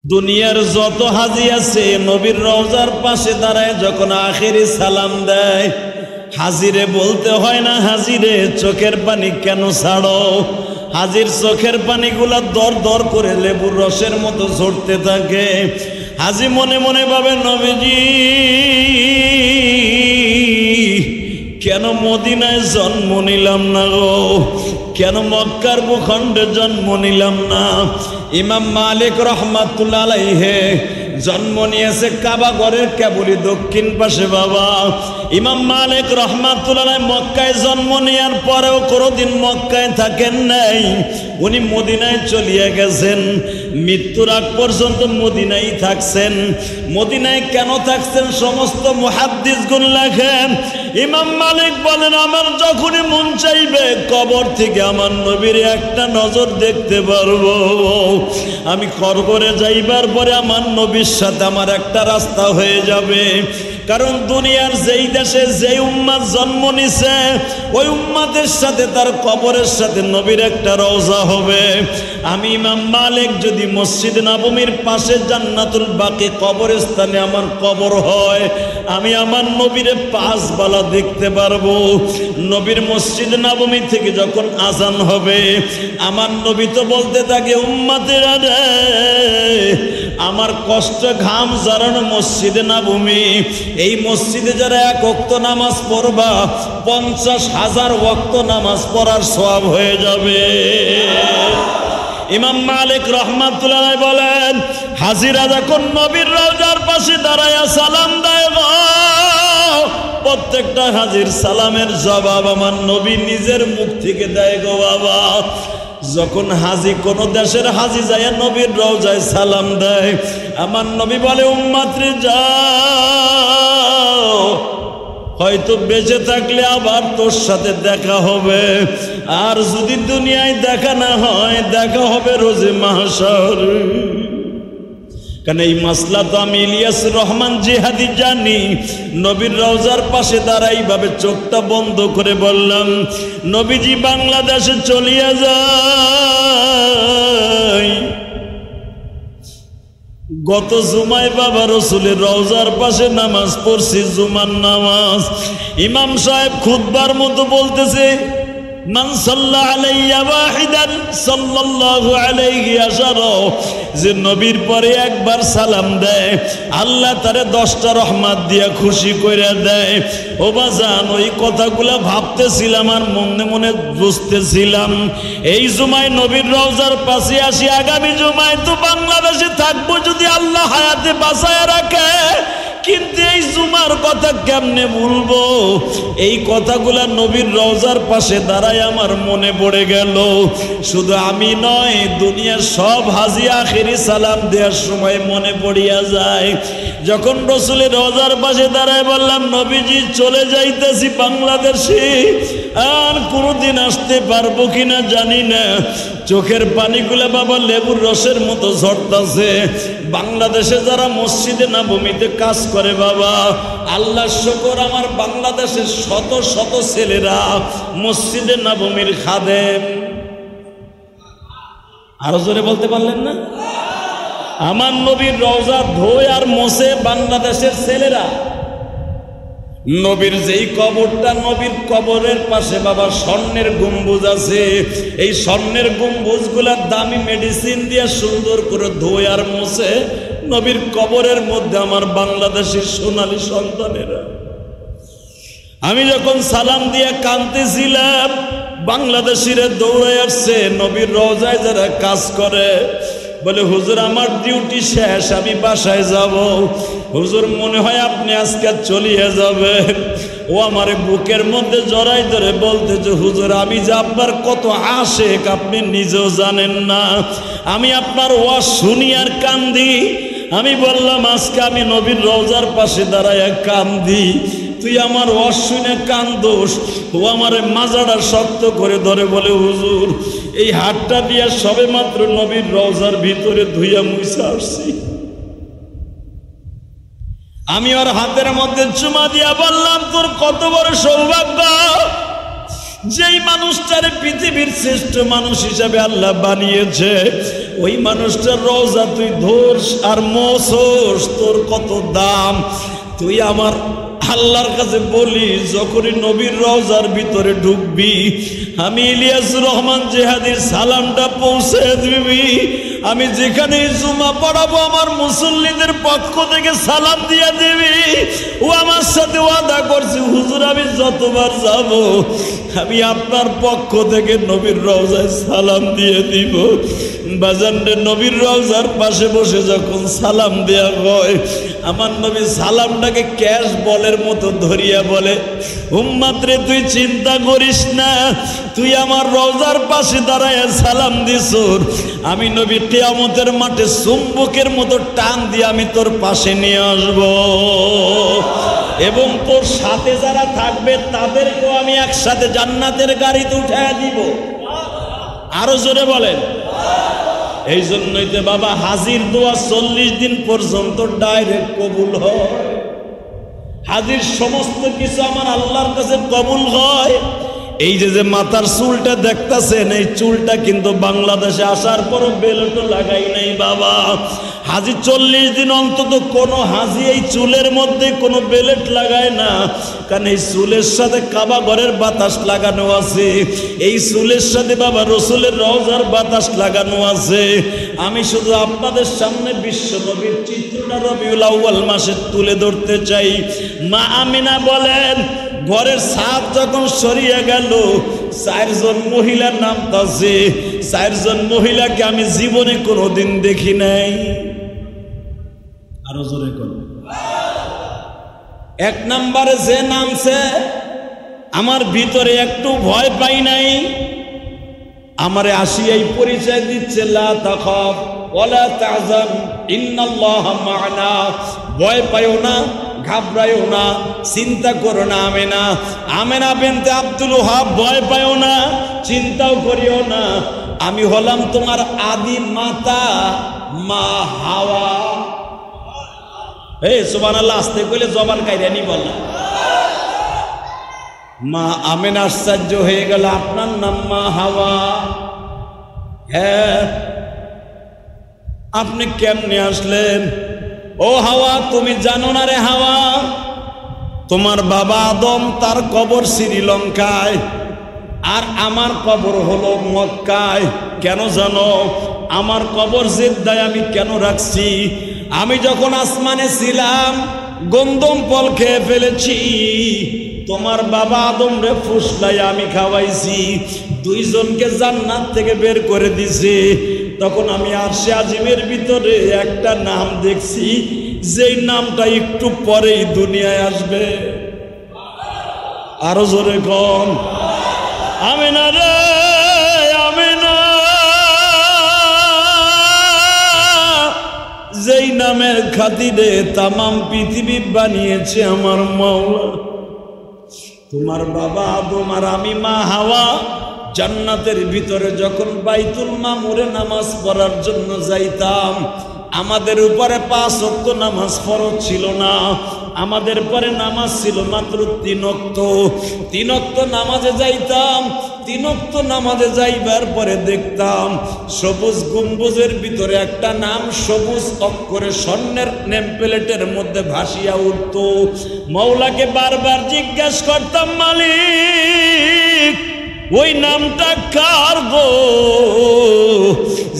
দুনিয়ার যত হাজি আছে নবীর রওজার পাশে দাঁড়ায় যখন আখেরি সালাম দেয়, হাজিরে বলতে হয় না, হাজিরে চোখের পানি কেন ছাড়ো? হাজির চোখের পানিগুলা দর দর করে লেবুর রসের মতো ঝরতে থাকে। হাজি মনে মনে ভাবে, নবীজি কেন মদিনায় জন্ম নিলাম না গো, কেন মক্কার ভূখণ্ডে জন্ম নিলাম না? ইমাম মালিক রহমাতুল্লাহ আলাইহি জন্ম নিয়েছে কাবা ঘরের কেবলই দক্ষিণ পাশে। বাবা ইমাম মালিক রহমাতুল্লাহ আলাইহি মক্কায় জন্ম নেওয়ার পরেও কোনোদিন মক্কায় থাকেন নাই, উনি মদিনায় চলিয়ে গেছেন। মৃত্যুর আগ পর্যন্ত মদিনায় থাকছেন। মদিনায় কেন থাকছেন সমস্ত মুহাদ্দিসগণ লেখেন। ইমাম মালিক বলেন, আমার যখনই মন চাইবে কবর থেকে আমার নবীর একটা নজর দেখতে পারবো। আমি কবরে যাইবার পরে আমার নবীর সাথে আমার একটা রাস্তা হয়ে যাবে। কারণ দুনিয়ার যেই দেশে যেই উম্মাত জন্ম নিছে ওই উম্মাতের সাথে তার কবরের সাথে নবীর একটা রওজা হবে। আমি ইমাম মালিক যদি মসজিদ নববীর পাশে জান্নাতুল বাকি কবরস্থানে আমার কবর হয়, আমি আমার নবীরে পাঁচ বেলা দেখতে পারবো। নবীর মসজিদ নববী থেকে যখন আজান হবে, আমার নবী তো বলতে থাকে, উম্মাতেরা রে, আমার কষ্ট ঘাম ঝরানো মসজিদে নববী, এই মসজিদে যারা এক ওয়াক্ত নামাজ পড়বা 50,000 ওয়াক্ত নামাজ পড়ার সওয়াব হয়ে যাবে। ইমাম মালিক রহমাতুল্লাহ আলাইহি বলেন, হাজিরা যখন নবীর রওজার পাশে দাঁড়ায়া সালাম দেয় গো, প্রত্যেকটা হাজির সালামের জবাব আমার নবী নিজের মুখ থেকে দেয় গো বাবা। যখন হাজি কোন দেশের হাজি যায় নবীর রওজায় সালাম দেয়, আমার নবী বলে, উম্মতরে যাও, হয়তো বেঁচে থাকলে আবার তোর সাথে দেখা হবে, আর যদি দুনিয়ায় দেখা না হয় দেখা হবে রোজে মাহশর। কারণ এই মাসলা তো আমি ইলিয়াস রহমান জিহাদি জানি। নবীর রওজার পাশে দাঁড়াই ভাবে চোখটা বন্ধ করে বললাম, নবীজি বাংলাদেশে চলিয়া যায়। গত জুমায় বাবা রসুলের রওজার পাশে নামাজ পড়ছি, জুমার নামাজ। ইমাম সাহেব খুতবার মতো বলতেছে, মান সাল্লা আলাইয়া ওয়াহিদান সাল্লাল্লাহু আলাইহি আশারা, যে নবীর পরে একবার সালাম দেয় আল্লাহ তারে 10টা রহমত দিয়া খুশি কইরা দেয়। ও বাজান, ওই কথাগুলা ভাবতেছিলাম আর মনে মনে বুঝতেছিলাম, এই জুমায় নবীর রওজার পাশে আসি, আগামী জুমায় তো বাংলাদেশে থাকবো যদি আল্লাহ হায়াতে বাঁচায় রাখে, কিন্তু এই জুমার কথা কেমনে ভুলবো? এই কথাগুলা নবীর রওজার পাশে দাঁড়ায় আমার মনে পড়ে গেল। শুধু আমি নয়, দুনিয়ার সব হাজি আখেরি সালাম দেওয়ার সময় মনে পড়িয়া যায়। যখন রসুলের রওজার পাশে দাঁড়ায় বললাম, নবীজি চলে যাইতেছি বাংলাদেশে, আর কোনোদিন আসতে পারবো কিনা জানি না। চোখের পানিগুলা বাবা লেবুর রসের মতো ঝরতাছে। বাংলাদেশে যারা মসজিদে নববীতে কাজ করে বাবা, আল্লাহর শুকর, আমার বাংলাদেশের শত শত ছেলেরা মসজিদে নববীর খাদেম। আরো জোরে বলতে পারলেন না? আমার নবীর রওজা ধোয় আর মোছে বাংলাদেশের ছেলেরা। নবীর যেই কবরটা, নবীর কবরের পাশে বাবা স্বর্ণের গম্বুজ আছে। এই স্বর্ণের গম্বুজগুলা দামি মেডিসিন দিয়ে সুন্দর করে ধোয় আর মোছে নবীর কবরের মধ্যে আমার বাংলাদেশের সোনালী সন্তানেরা। আমি যখন সালাম দিয়ে কাঁদতেছিলাম, বাংলাদেশিরা দৌড়ে আসছে। নবীর রওজায় যারা কাজ করে বলে, হুজুর আমার ডিউটি শেষ, আমি বাসায় যাব। হুজুর মনে হয় আপনি আজকে চলিয়ে যাবেন। ও আমার বুকের মধ্যে জড়াই ধরে বলতেছে, হুজুর আমি যে আপনার কত আশেক আপনি নিজেও জানেন না, আমি আপনার ওয়াজ শুনি আর কান্দি। আমি বললাম, আজকে আমি নবীর রওজার পাশে দাঁড়ায় কান্দি, তুই আমার ওয়াজ শুনে কান্দোস। ও আমার মাজাটা শক্ত করে ধরে বলে, হুজুর এই হাতটা দিয়া সবে মাত্র নবীর রওজার ভিতরে ধুইয়া মুইসা আসছি। আমি ওর হাতের মধ্যে চুমা দিয়া বললাম, তোর কত বড় সৌভাগ্য, যেই মানুষটারে পৃথিবীর শ্রেষ্ঠ মানুষ হিসাবে আল্লাহ বানিয়েছে, ওই মানুষটার রওজা তুই ধরস আর মোছস, তোর কত দাম। তুই আমার আল্লাহর কাছে বলি, যখনই নবীর রওজার ভিতরে ঢুকবি, আমি ইলিয়াসুর রহমান জিহাদির সালামটা পৌঁছে দিবি। আমি যেখানে জুমা পড়াবো, আমার মুসল্লিদের পক্ষ থেকে সালাম দিয়ে দিবি। ও আমার সাথে ওয়াদা করছে, হুজুর আমি যতবার যাব, আমি আপনার পক্ষ থেকে নবীর রওজায় সালাম দিয়ে দিব। বাজানরে, নবীর রওজার পাশে বসে যখন সালাম দেয়া হয়, আমার নবী সালামটাকে ক্যাশ বলের মতো ধরিয়া বলে, উম্মত রে তুই চিন্তা করিস না, তুই আমার রওজার পাশে দাঁড়ায় সালাম দিস, আমি নবী কিয়ামতের মাঠে চুম্বকের মতো টান দিয়ে আমি তোর পাশে নিয়ে আসব, এবং তোর সাথে যারা থাকবে তাদেরকেও আমি একসাথে জান্নাতের গাড়িতে উঠাইয়া দিব। আরো জোরে বলেন। এই জন্যই তো বাবা, হাজির দোয়া 40 দিন পর্যন্ত ডাইরেক্ট কবুল হয়। হাজির সমস্ত কিছু আমার আল্লাহর কাছে কবুল হয়। এই যে মাথার চুলটা দেখতেছেন, এই চুলটা কিন্তু বাংলাদেশে আসার পরও বেলটও লাগাই নাই বাবা। হাজি 40 দিন অন্তত কোনো হাজি এই চুলের মধ্যে কোনো বেলেট লাগায় না, কারণ এই চুলের সাথে কাবা ঘরের বাতাস লাগানো আছে, এই চুলের সাথে বাবা রসুলের রওজার বাতাস লাগানো আছে। আমি শুধু আপনাদের সামনে বিশ্ব নবীর চিত্রটা রবিউল আউয়াল মাসে তুলে ধরতে চাই। মা আমিনা বলেন, ঘরের ছাদ যখন সরিয়ে গেল, 4 জন মহিলার নাম আছে। 4 জন মহিলাকে আমি জীবনে কোনোদিন দেখি নাই। আরো জোরে কর। 1 নম্বরে যে নামছে, আমার ভিতরে একটু ভয় পাই নাই। আমারে আসিয়াই পরিচয় দিচ্ছে, লা তাখাফ ওয়ালা তাহজান ইন্নাল্লাহা মা'না। ভয় পাইও না, ঘাবড়াইও না, চিন্তা করো না। আমেনা, আমেনা বিনতে আব্দুল ওহাব, ভয় পাইও না, চিন্তাও করিও না। আমি হলাম তোমার আদি মাতা মা হাওয়া। এই সুবহানাল্লাহ, আস্তে কইলে জবান কাইরানি বলা। মা আমেনা আশ্চর্য হয়ে গেল, আপনার নাম মা হাওয়া? হ্যাঁ। আপনি কেমনে আসলেন? ও হাওয়া, তুমি জানো না রে হাওয়া, তোমার বাবা আদম তার কবর শ্রীলঙ্কায়, আর আমার কবর হলো মক্কায়। কেন জানো? আমার কবর জেদ্দায় আমি কেন রাখছি? আমি যখন আসমানে ছিলাম, গন্ধম ফল খেয়ে ফেলেছি, তোমার বাবা আদম রে ফুসলাই আমি খাওয়াইছি, 2 জনকে জান্নাত থেকে বের করে দিছে। তখন আমি আরশে আজিমের ভিতরে একটা নাম দেখছি, যেই নামটা একটু পরেই দুনিয়ায় আসবে। আরো জোরে কন, আমিনা রে আমিনা। যেই নামের খাতিরে তামাম পৃথিবী বানিয়েছে আমার মাওলা। তোমার বাবা আদম আর আমি মা হাওয়া জান্নাতের ভিতরে যখন বাইতুল মামুরে নামাজ পড়ার জন্য যাইতাম, আমাদের উপরে 5 ওয়াক্ত নামাজ ফরজ ছিল না, আমাদের পরে নামাজ ছিল মাত্র 3 ওয়াক্ত। 3 ওয়াক্ত নামাজে যাইতাম। 3 ওয়াক্ত নামাজে যাইবার পরে দেখতাম সবুজ গম্বুজের ভিতরে একটা নাম সবুজ অক্ষরে স্বর্ণের নেম প্লেটের মধ্যে ভাসিয়া উঠত। মাওলাকে বারবার জিজ্ঞাসা করতাম, মালিক ওই নামটা কার গো?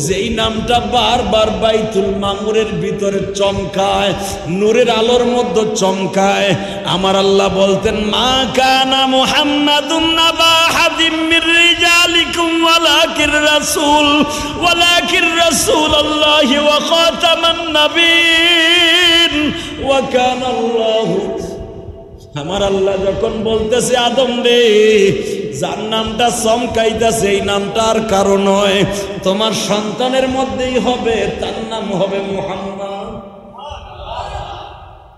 যেই নামটা বারবার বাইতুল মামুরের ভিতরে চমকায়, নূরের আলোর মধ্যে চমকায়। আমার আল্লাহ বলতেন, মা কানা মুহাম্মাদুন নাবা হাদিম মির রিজালিকুম ওয়ালাকির রাসূলুল্লাহি ওয়া খাতামান নাবিয়্যিন ওয়া কানা আল্লাহু। আমার আল্লাহ যখন বলতেছে, আদম রে, যার নামটা চমকাইতেছে এই নামটা আর কারো নয়, তোমার সন্তানের মধ্যেই হবে, তার নাম হবে মুহাম্মদ,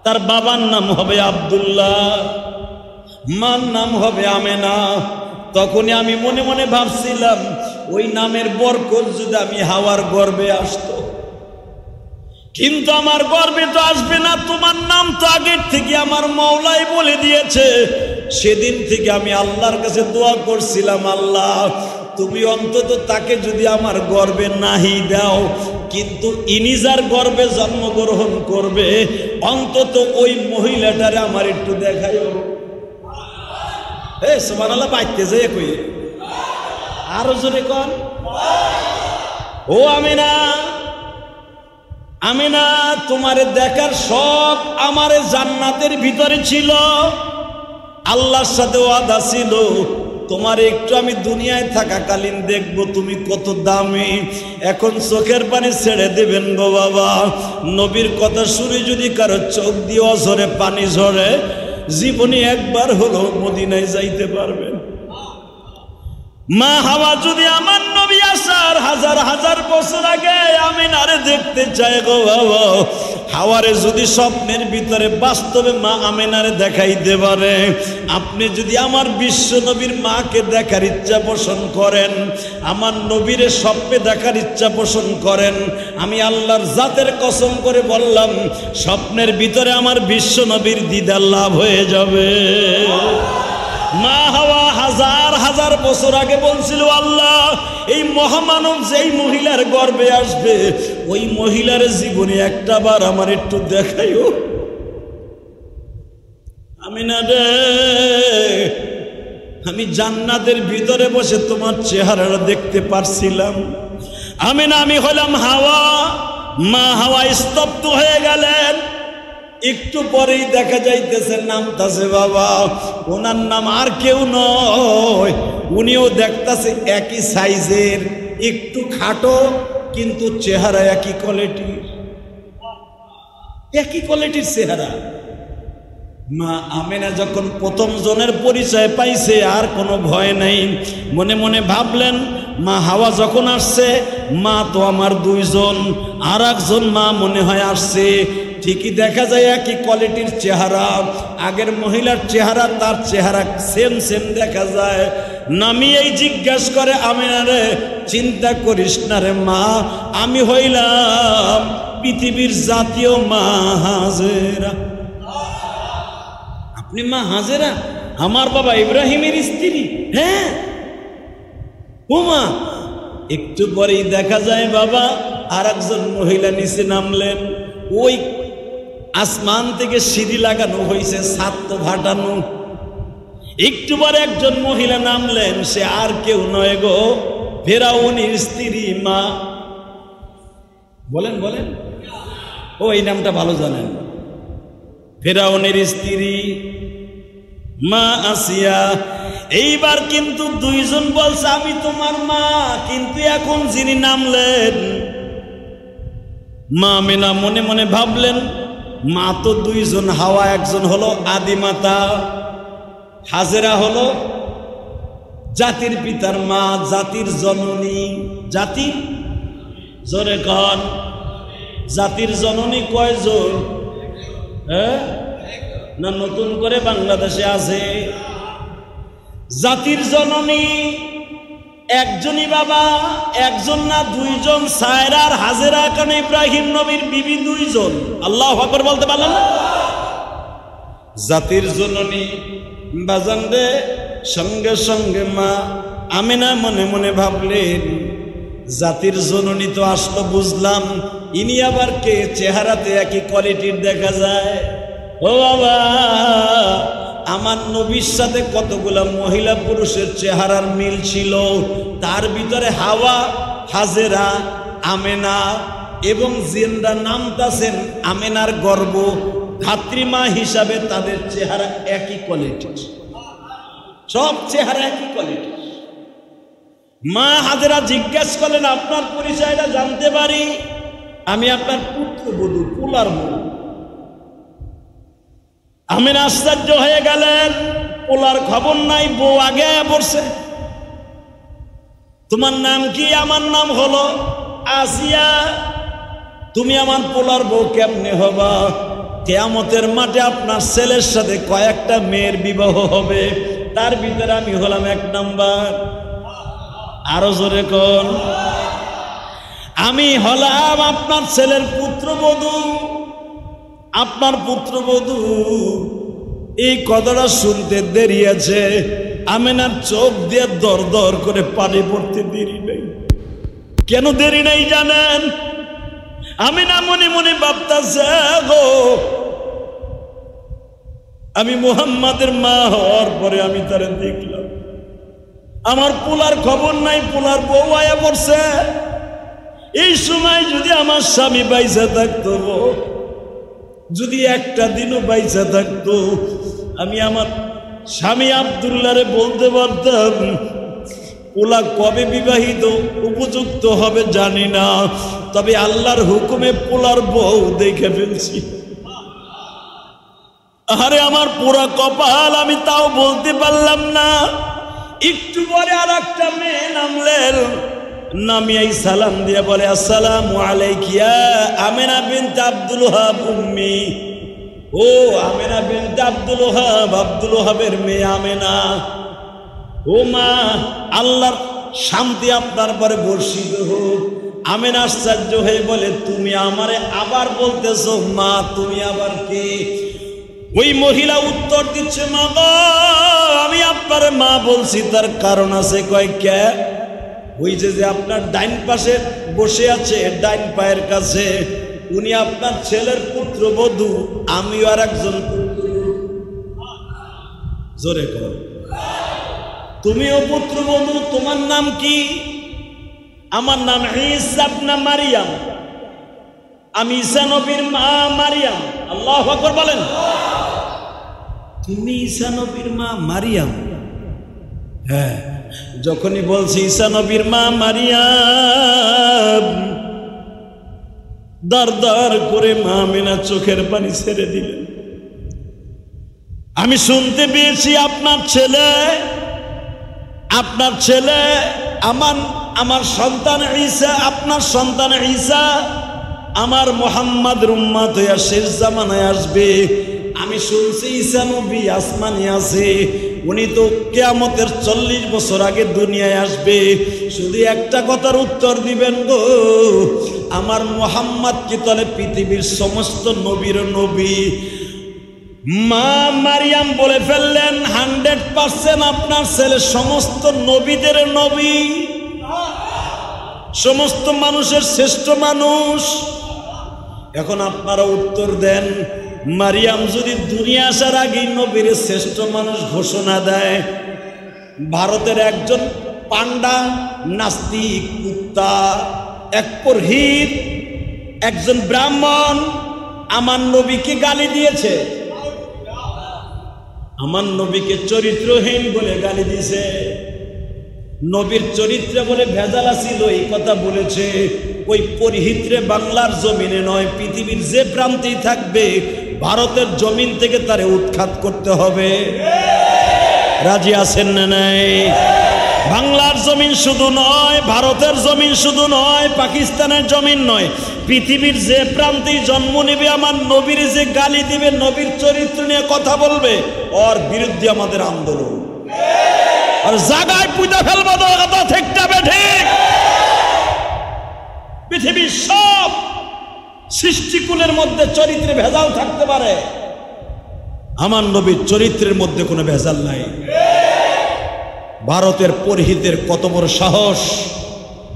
তার বাবার নাম হবে আব্দুল্লাহ, মার নাম হবে আমেনা। তখনই আমি মনে মনে ভাবছিলাম, ওই নামের বরকত যদি আমি হাওয়ার গর্ভে আসতো, কিন্তু আমার গর্বে তো আসবে না, তোমার নাম তো আগের থেকে আমার মাওলাই বলে দিয়েছে। সেদিন থেকে আমি আল্লাহর কাছে দোয়া করছিলাম, আল্লাহ তুমি অন্তত তাকে যদি আমার গর্বে নাহি দাও, কিন্তু ইনি যার গর্বে জন্মগ্রহণ করবে অন্তত ওই মহিলাটারে আমার একটু দেখাইও। সুবহানাল্লাহ, বাইতে যায় কই আরো জোরে কোন। ও আমিনা, আমিনা তোমারে দেখার শখ আমারে জান্নাতের ভিতরে ছিল, আল্লাহর সাথে ওয়াদা ছিল তোমার একটু আমি দুনিয়ায় থাকাকালীন দেখবো তুমি কত দামি। এখন চোখের পানি ছেড়ে দেবেন গো বাবা। নবীর কথা শুনে যদি কারো চোখ দিয়ে অঝরে পানি ঝরে, জীবনে একবার হলো মদিনায় যাইতে পারবেন। মা হাওয়া যদি আমার নবী আসার হাজার হাজার বছর আগে আমিনারে দেখতে চায় গো বাবা, হাওয়ারে যদি স্বপ্নের ভিতরে বাস্তবে মা আমিনারে দেখাইতে পারে, আপনি যদি আমার বিশ্ব নবীর মাকে দেখার ইচ্ছা পোষণ করেন, আমার নবীরে স্বপ্নে দেখার ইচ্ছা পোষণ করেন, আমি আল্লাহর জাতের কসম করে বললাম স্বপ্নের ভিতরে আমার বিশ্ব নবীর দিদার লাভ হয়ে যাবে। মা হাওয়া হাজার হাজার বছর আগে বলছিল, আল্লাহ এই মহামানব যেই মহিলার গর্ভে আসবে ওই মহিলার জীবনে একটা বার আমার একটু দেখাইও। আমিনা রে, আমি জান্নাতের ভিতরে বসে তোমার চেহারাটা দেখতে পারছিলাম। আমিনা, আমি হলাম হাওয়া। মা হাওয়া স্তব্ধ হয়ে গেলেন। একটু পরেই দেখা যাইতেছে নামতাছে বাবা, ওনার নাম আর কেউ নয়, উনিও দেখতাছে একই সাইজের, একটু খাটো কিন্তু চেহারা একই কোয়ালিটির, একই কোয়ালিটির চেহারা। মা আমিনা যখন প্রথম জনের পরিচয় পাইছে আর কোনো ভয় নাই, মনে মনে ভাবলেন মা হাওয়া যখন আসছে, মা তো আমার দুইজন, আর একজন মা মনে হয় আসছে। ঠিকই দেখা যায় একই কোয়ালিটির চেহারা, আগের মহিলার চেহারা তার চেহারা সেম সেম দেখা যায়। নামিয়েই জিজ্ঞাসা করে, আমিনা রে চিন্তা করিস না রে মা, আমি হইলাম পৃথিবীর জাতীয় মা হাজেরা। আপনি মা হাজেরা, আমার বাবা ইব্রাহিমের স্ত্রী? হ্যাঁ। ও মা, একটু পরেই দেখা যায় বাবা আর একজন মহিলা নিচে নামলেন। ওই আসমান থেকে সিঁড়ি লাগানো হয়েছে, ছাদ তো ভাটানো। একটু পরে একজন মহিলা নামলেন, সে আর কেউ নয় গো, ফেরাউনের স্ত্রী মা। বলেন বলেন, ও এই নামটা ভালো জানেন, ফেরাউনের স্ত্রী মা আসিয়া। এইবার কিন্তু দুইজন বলছে আমি তোমার মা, কিন্তু এখন যিনি নামলেন মা আমিনা মনে মনে ভাবলেন মা তো দুইজন, হাওয়া একজন হলো আদিমাতা, হাজেরা হলো জাতির পিতার মা, জাতির জননী। জাতির জোরে কন, জাতির জননী কয়জন? হ্যাঁ না নতুন করে বাংলাদেশে আছে? জাতির জননী একজনই বাবা, একজন না দুইজন, সায়রা আর হাজেরা। কারণ ইব্রাহিম নবীর বিবি দুইজন। আল্লাহু আকবার বলতে পারলেন না? জাতির জননী বাজান রে, সঙ্গে সঙ্গে মা আমিনা মনে মনে ভাবলেন জাতির জননী তো আসলো বুঝলাম, ইনি আবার কে? চেহারাতে একই কোয়ালিটির দেখা যায়। ও বাবা, আমার নবীর সাথে কতগুলা মহিলা পুরুষের চেহারার মিল ছিল, তার ভিতরে হাওয়া, হাজেরা, আমেনা এবং জিনরা নামতাছেন আমেনার গর্ভ ধাত্রীমা হিসাবে, তাদের চেহারা একই কোয়ালিটির, সব চেহারা একই কোয়ালিটির। মা হাজেরা জিজ্ঞাসা করলেন আপনার পরিচয়টা জানতে পারি? আমি আপনার পুত্রবধূ, পোলার বউ। আমিনা আশ্চর্য হয়ে গেলেন, পোলার খবর নাই, বউ আগে পড়ছে। তোমার নাম কি? আমার নাম হলো আসিয়া। তুমি আমার পোলার বউ কেমনে হবা? কিয়ামতের মাঠে আপনার ছেলের সাথে কয়েকটা মেয়ের বিবাহ হবে, তার ভিতরে আমি হলাম এক নাম্বার। আরো জোরে কোন। আমি হলাম আপনার ছেলের পুত্রবধূ, আপনার পুত্রবধূ। এই কথাটা শুনতে দেরি আছে, আমেনার চোখ দিয়ে দর দর করে পানি পড়তে দেরি নেই। কেন দেরি নেই জানেন? আমেনা মনে মনে ভাবতাছে, গো আমি মুহাম্মাদের মা হওয়ার পরে আমি তারে দেখলাম, আমার পোলার খবর নাই, পোলার বউ আয়া পড়ছে। এই সময় যদি আমার স্বামী বাইসা থাকতো, যদি একটা দিনও বাইসা থাকতো, আমি আমার স্বামী আব্দুল্লাহরে বলতে পারতাম, পোলা কবে বিবাহিত উপযুক্ত হবে জানি না, তবে আল্লাহর হুকুমে পোলার বউ দেখে ফেলছি। আরে আমার পুরা কপাল, আমি তাও বলতে পারলাম না। একটু পরে আর একটা মেয়ে নামলেন, নামিয়াই সালাম দিয়ে বলে, আসসালামু আলাইকুম আমেনা বিনত আব্দুল ওহাব উম্মি। ও আমেনা বিনত আব্দুল ওহাব, আব্দুল ওহাবের মেয়ে আমেনা। ও মা, আল্লাহর শান্তি আপনার পরে বর্ষিত হোক। আমেনা আশ্চর্য হয়ে বলে, তুমি আমারে আবার বলতেছো মা, তুমি আবার কে? ওই মহিলা উত্তর দিচ্ছে, মা গো, আমি আপনার মা বলছি তার কারণ আছে। কয় কে? ওই যে আপনার ডাইন পাশে বসে আছে, ডাইন পায়ের কাছে, উনি আপনার ছেলের পুত্রবধূ, আমিও আর একজন পুত্র। জোরে কর, তুমিও পুত্রবধূ। তোমার নাম কি? আমার নাম ঈসা ইবনে মারিয়াম, আমি ঈসা নবীর মা মারিয়াম। আল্লাহু আকবার বলেন। তুমি ঈসা নবীর মা মারিয়াম? হ্যাঁ। যখনই বলছি ঈসা নবীর মা মারিয়াম, দার দার করে মা আমেনা চোখের পানি ছেড়ে দিলেন। আমি শুনতে পেয়েছি আপনার ছেলে, আপনার ছেলে আমার সন্তান ঈসা, আপনার সন্তান ঈসা আমার মুহাম্মদ উম্মত হইয়া শেষ জামানায় আসবে। আমি শুনছি ঈসা নবী আসমানে আছে, উনি তো কিয়ামতের 40 বছর আগে দুনিয়ায় আসবে। শুধু একটা কথার উত্তর দিবেন গো, আমার মুহাম্মদ কি তাহলে পৃথিবীর সমস্ত নবীর নবী? মা মারিয়াম বলে ফেললেন, 100% আপনার ছেলে সমস্ত নবীদের নবী, সমস্ত মানুষের শ্রেষ্ঠ মানুষ। এখন আপনারা উত্তর দেন, মারিয়াম যদি দুনিয়া আসার আগেই নবীর শ্রেষ্ঠ মানুষ ঘোষণা দেয়, ভারতের একজন পান্ডা, নাস্তিক, কুত্তা, এক পুরোহিত, একজন ব্রাহ্মণ আমার নবীকে গালি দিয়েছে, আমার নবীকে চরিত্রহীন বলে গালি দিয়েছে, নবীর চরিত্রে বলে ভেজাল ছিল, এই কথা বলেছে। ওই পুরোহিতরে বাংলার জমিনে নয়, পৃথিবীর যে প্রান্তেই থাকবে, ভারতের জমিন থেকে তারে উৎখাত করতে হবে। রাজি আছেন না নাই? বাংলার জমিন শুধু নয়, ভারতের জমিন শুধু নয়, পাকিস্তানের জমিন নয়, পৃথিবীর যে প্রান্তেই জন্ম নেবে, আমার নবীর যে গালি দিবে, নবীর চরিত্র নিয়ে কথা বলবে, ওর বিরুদ্ধে আমাদের আন্দোলন। আর জায়গায় পুঁতে ফেলবো, কথা ঠিক যাবে ঠিক। পৃথিবীর সব সৃষ্টিকুলের মধ্যে চরিত্রে ভেজাল থাকতে পারে, আমার নবীর চরিত্রের মধ্যে কোনো ভেজাল নাই। ভারতের পুরোহিতের কত বড় সাহস,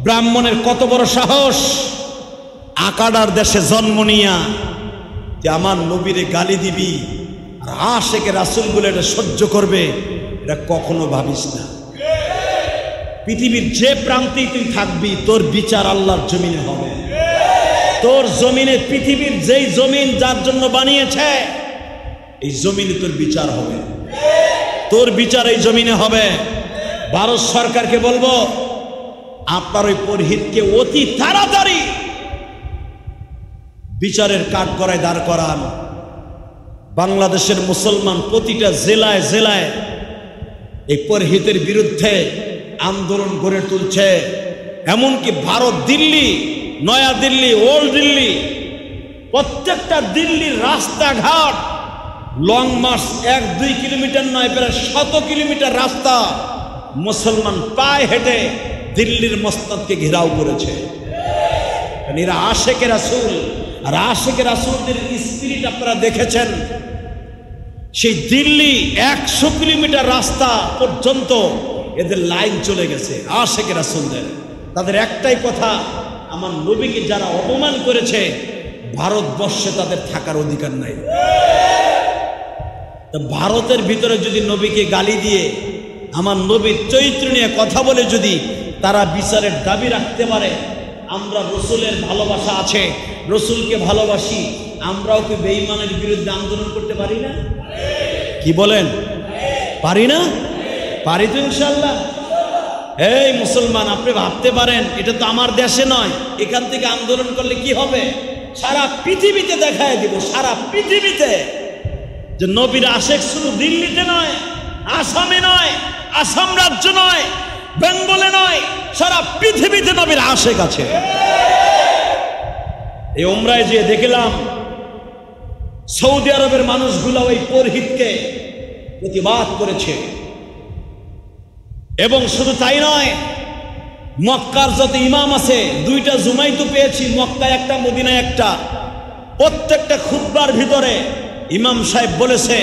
ব্রাহ্মণের কত বড় সাহস, আকাডার দেশে জন্ম নিয়া যে আমার নবীরে গালি দিবি আর আশেকে রাসূল বলে এটা সহ্য করবে, এটা কখনো ভাবিস না। পৃথিবীর যে প্রান্তেই তুই থাকবি, তোর বিচার আল্লাহর জমিনে হবে। তোর জমিনে, পৃথিবীর যেই জমিন যার জন্য বানিয়েছে, এই জমিনে তোর বিচার হবে, তোর বিচার এই জমিনে হবে। ভারত সরকারকে বলবো, আপনার ওই পুরোহিতকে অতি তাড়াতাড়ি বিচারের কাঠগড়ায় দাঁড় করান। বাংলাদেশের মুসলমান প্রতিটা জেলায় জেলায় এই পুরোহিতের বিরুদ্ধে আন্দোলন গড়ে তুলছে। এমনকি ভারত, দিল্লি, নয়া দিল্লি, ওল্ড দিল্লি, প্রত্যেকটা দিল্লির রাস্তাঘাট লং মার্চ 1-2 কিলোমিটার নয়, প্রায় 100 কিলোমিটার রাস্তা মুসলমান পায়ে হেঁটে দিল্লির মসনদকে ঘেরাও করেছে। কারণ এরা আশেকে রাসূল। আর আশেকে রাসূলদের স্পিরিট আপনারা দেখেছেন, সেই দিল্লি 100 কিলোমিটার রাস্তা পর্যন্ত এদের লাইন চলে গেছে আশেকে রাসূলদের। তাদের একটাই কথা, আমার নবীকে যারা অপমান করেছে ভারতবর্ষে তাদের থাকার অধিকার নাই। ভারতের ভিতরে যদি নবীকে গালি দিয়ে আমার নবীর চরিত্র নিয়ে কথা বলে যদি তারা বিচারের দাবি রাখতে পারে, আমরা রসুলের ভালোবাসা আছে, রসুলকে ভালোবাসি, আমরাও কি বেঈমানের বিরুদ্ধে আন্দোলন করতে পারি না? কি বলেন, পারি না? পারি তো ইনশাআল্লাহ। এই মুসলমান, আপনি ভাবতে পারেন এটা তো আমার দেশে নয়, এখান থেকে আন্দোলন করলে কি হবে? সারা পৃথিবীতে দেখায় দিব, সারা পৃথিবীতে যে নবীর আশেক শুধু দিল্লিতে নয়, আসামে নয়, আসাম রাজ্য নয়, বেঙ্গলে নয়, সারা পৃথিবীতে নবীর আশেক আছে। এই উমরায় যে দেখলাম সৌদি আরবের মানুষগুলো ওই পরহিতকে প্রতিবাদ করেছে। এবং শুধু তাই নয়, মক্কার যত ইমাম আছে, 2টা জুমাই তো পেয়েছি, মক্কায় একটা, মদিনায় একটা, প্রত্যেকটা খুতবার ভিতরে ইমাম সাহেব বলেছে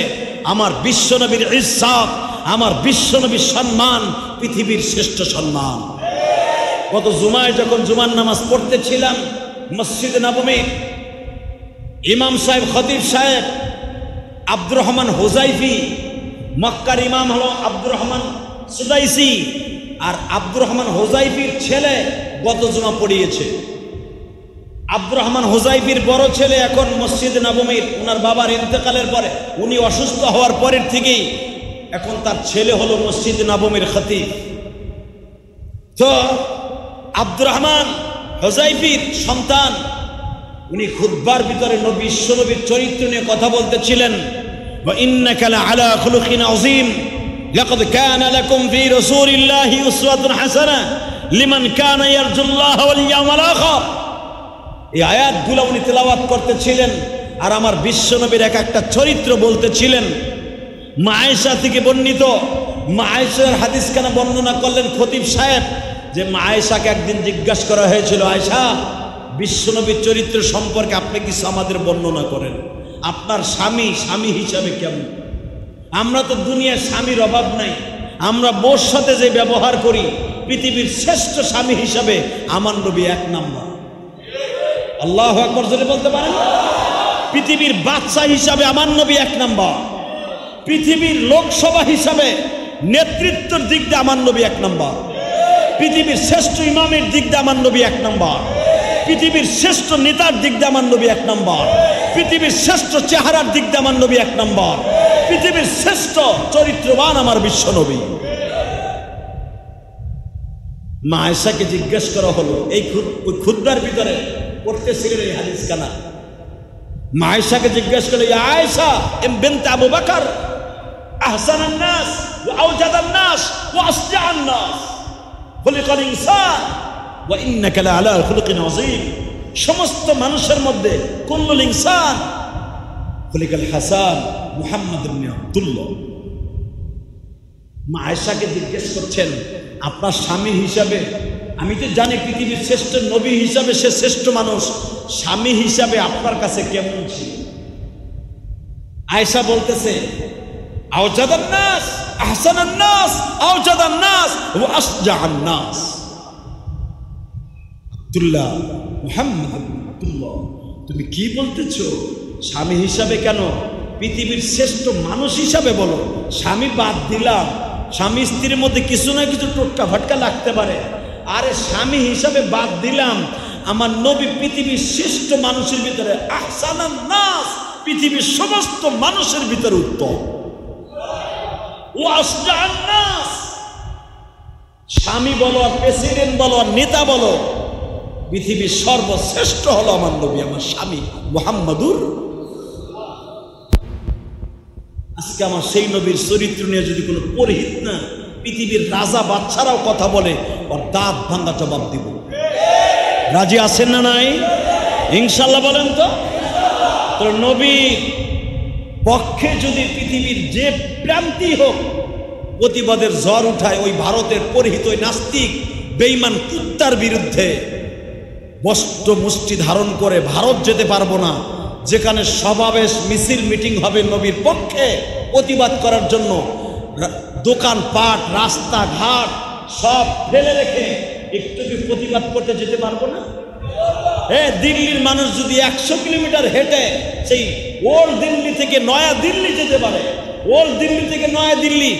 আমার বিশ্বনবীর ইজ্জত, আমার বিশ্বনবীর সম্মান পৃথিবীর শ্রেষ্ঠ সম্মান। গত জুমায় যখন জুমার নামাজ পড়তেছিলাম মসজিদে নববী, ইমাম সাহেব, খতিব সাহেব আব্দুর রহমান হুজাইফি, মক্কার ইমাম হলো আব্দুর রহমান সুদাইসি, আর আব্দুর রহমান হুজাইফির ছেলে গত জুমা পড়িয়েছে। আব্দুর রহমান হুজাইফির বড় ছেলে এখন মসজিদে নববীর, ওনার বাবার ইন্তেকালের পরে, উনি অসুস্থ হওয়ার পরের থেকেই এখন তার ছেলে হলো মসজিদে নববীর খতিব। তো আব্দুর রহমান হুজাইফির সন্তান, উনি খুতবার ভিতরে বিশ্বনবীর চরিত্র নিয়ে কথা বলতেছিলেন। ওয়া ইন্নাকা লাআলা খুলুকিন আযীম, লাকাদ কানা লাকুম ফি রাসূলিল্লাহি উসওয়াতুন হাসানাহ লিমান কানা ইয়ারজুল্লাহ ওয়াল ইয়াওমাল আখির। এই আয়াতগুলো উনি তেলাওয়াত করতেছিলেন আর আমার বিশ্বনবীর এক একটা চরিত্র বলতেছিলেন। মা আয়েশা থেকে বর্ণিত, মা আয়েশার হাদিস কেন বর্ণনা করলেন খতিব সাহেব, যে মা আয়েশাকে একদিন জিজ্ঞাসা করা হয়েছিল, আয়েশা বিশ্বনবীর চরিত্র সম্পর্কে আপনি কিছু আমাদের বর্ণনা করেন, আপনার স্বামী স্বামী হিসাবে কেমন? আমরা তো দুনিয়ার স্বামীর অভাব নাই, আমরা বোর সাথে যে ব্যবহার করি, পৃথিবীর শ্রেষ্ঠ স্বামী হিসাবে আমার নবী 1 নাম্বার। আল্লাহু আকবার জোরে বলতে পারেন? পৃথিবীর বাদশা হিসাবে আমার নবী 1 নাম্বার, পৃথিবীর লোকসভা হিসাবে নেতৃত্বের দিক দিয়ে আমার নবী 1 নাম্বার, পৃথিবীর শ্রেষ্ঠ ইমামের দিক দিয়ে আমার নবী 1 নাম্বার, পৃথিবীর শ্রেষ্ঠ নেতার দিক দিয়ে আমার নবী 1 নাম্বার, পৃথিবীর শ্রেষ্ঠ চেহারার দিক দিয়ে আমার নবী 1 নাম্বার, পৃথিবীর শ্রেষ্ঠ চরিত্রবান আমার বিশ্ব নবী। মা আয়েশাকে জিজ্ঞেস করা হলো, এই খুতবার ভিতরে পড়তেছিলেন এই হাদিস কানা। মা আয়েশাকে জিজ্ঞেস করলো, ইয়া আয়েশা বিনত আবু বকর আহসানান নাস ওয়া আওজাদান নাস ওয়া আসজাআন নাস খুলিকাল ইনসান ওয়া ইন্নাকা লাআলা খুলুকিন আযীম। সমস্ত মানুষের মধ্যে কুল্লুল ইনসান খুলিকাল হাসান মুহাম্মদ ইবনে আব্দুল্লাহ। মা আয়েশাকে জিজ্ঞেস করছেন, আপনার স্বামী হিসাবে, আমি তো জানি পৃথিবীর শ্রেষ্ঠ নবী হিসাবে সে শ্রেষ্ঠ মানুষ, স্বামী হিসাবে আপনার কাছে কেমন ছিল? আয়েশা বলতেছে, আওজাদান নাস আহসানান নাস আওজাদান নাস ওয়া আসজাআন নাস। আব্দুল্লাহ, মুহাম্মদ আব্দুল্লাহ, তুমি কি বলতেছো? স্বামী হিসাবে কেন? পৃথিবীর শ্রেষ্ঠ মানুষ হিসাবে বলো। স্বামী বাদ দিলাম, স্বামী স্ত্রীর মধ্যে কিছু না কিছু টোটকা ফাটকা লাগতে পারে, আরে স্বামী হিসাবে বাদ দিলাম, আমার নবী পৃথিবীর শ্রেষ্ঠ মানুষের ভিতরে আহসানান নাস, পৃথিবীর সমস্ত মানুষের ভিতরে উত্তম। ও আসজাআন নাস, স্বামী বলো, প্রেসিডেন্ট বলো, নেতা বলো, পৃথিবীর সর্বশ্রেষ্ঠ হলো আমার নবী, আমার স্বামী মুহাম্মাদুর। আজকে আমার সেই নবীর চরিত্র নিয়ে যদি কোনো পরিহিত না পৃথিবীর রাজা বাদশারাও কথা বলে, ওর দাঁত ভাঙ্গা জবাব দিব। রাজি আছেন না নাই? ইনশাল্লাহ বলেন তো। তো নবীর পক্ষে যদি পৃথিবীর যে প্রান্তি হোক প্রতিবাদের ঝড় উঠায়, ওই ভারতের পরিহিত ওই নাস্তিক বেঈমান কুত্তার বিরুদ্ধে বস্ত্র মুষ্টি ধারণ করে ভারত যেতে পারবো না, যেখানে সমাবেশ মিছিল মিটিং হবে নবীর পক্ষে প্রতিবাদ করার জন্য, দোকানপাট রাস্তাঘাট সব ফেলে রেখে একটু কি প্রতিবাদ করতে যেতে পারবো না? দিল্লির মানুষ যদি 100 কিলোমিটার হেঁটে সেই ওল্ড দিল্লি থেকে নয়া দিল্লি যেতে পারে, ওল্ড দিল্লি থেকে নয়া দিল্লি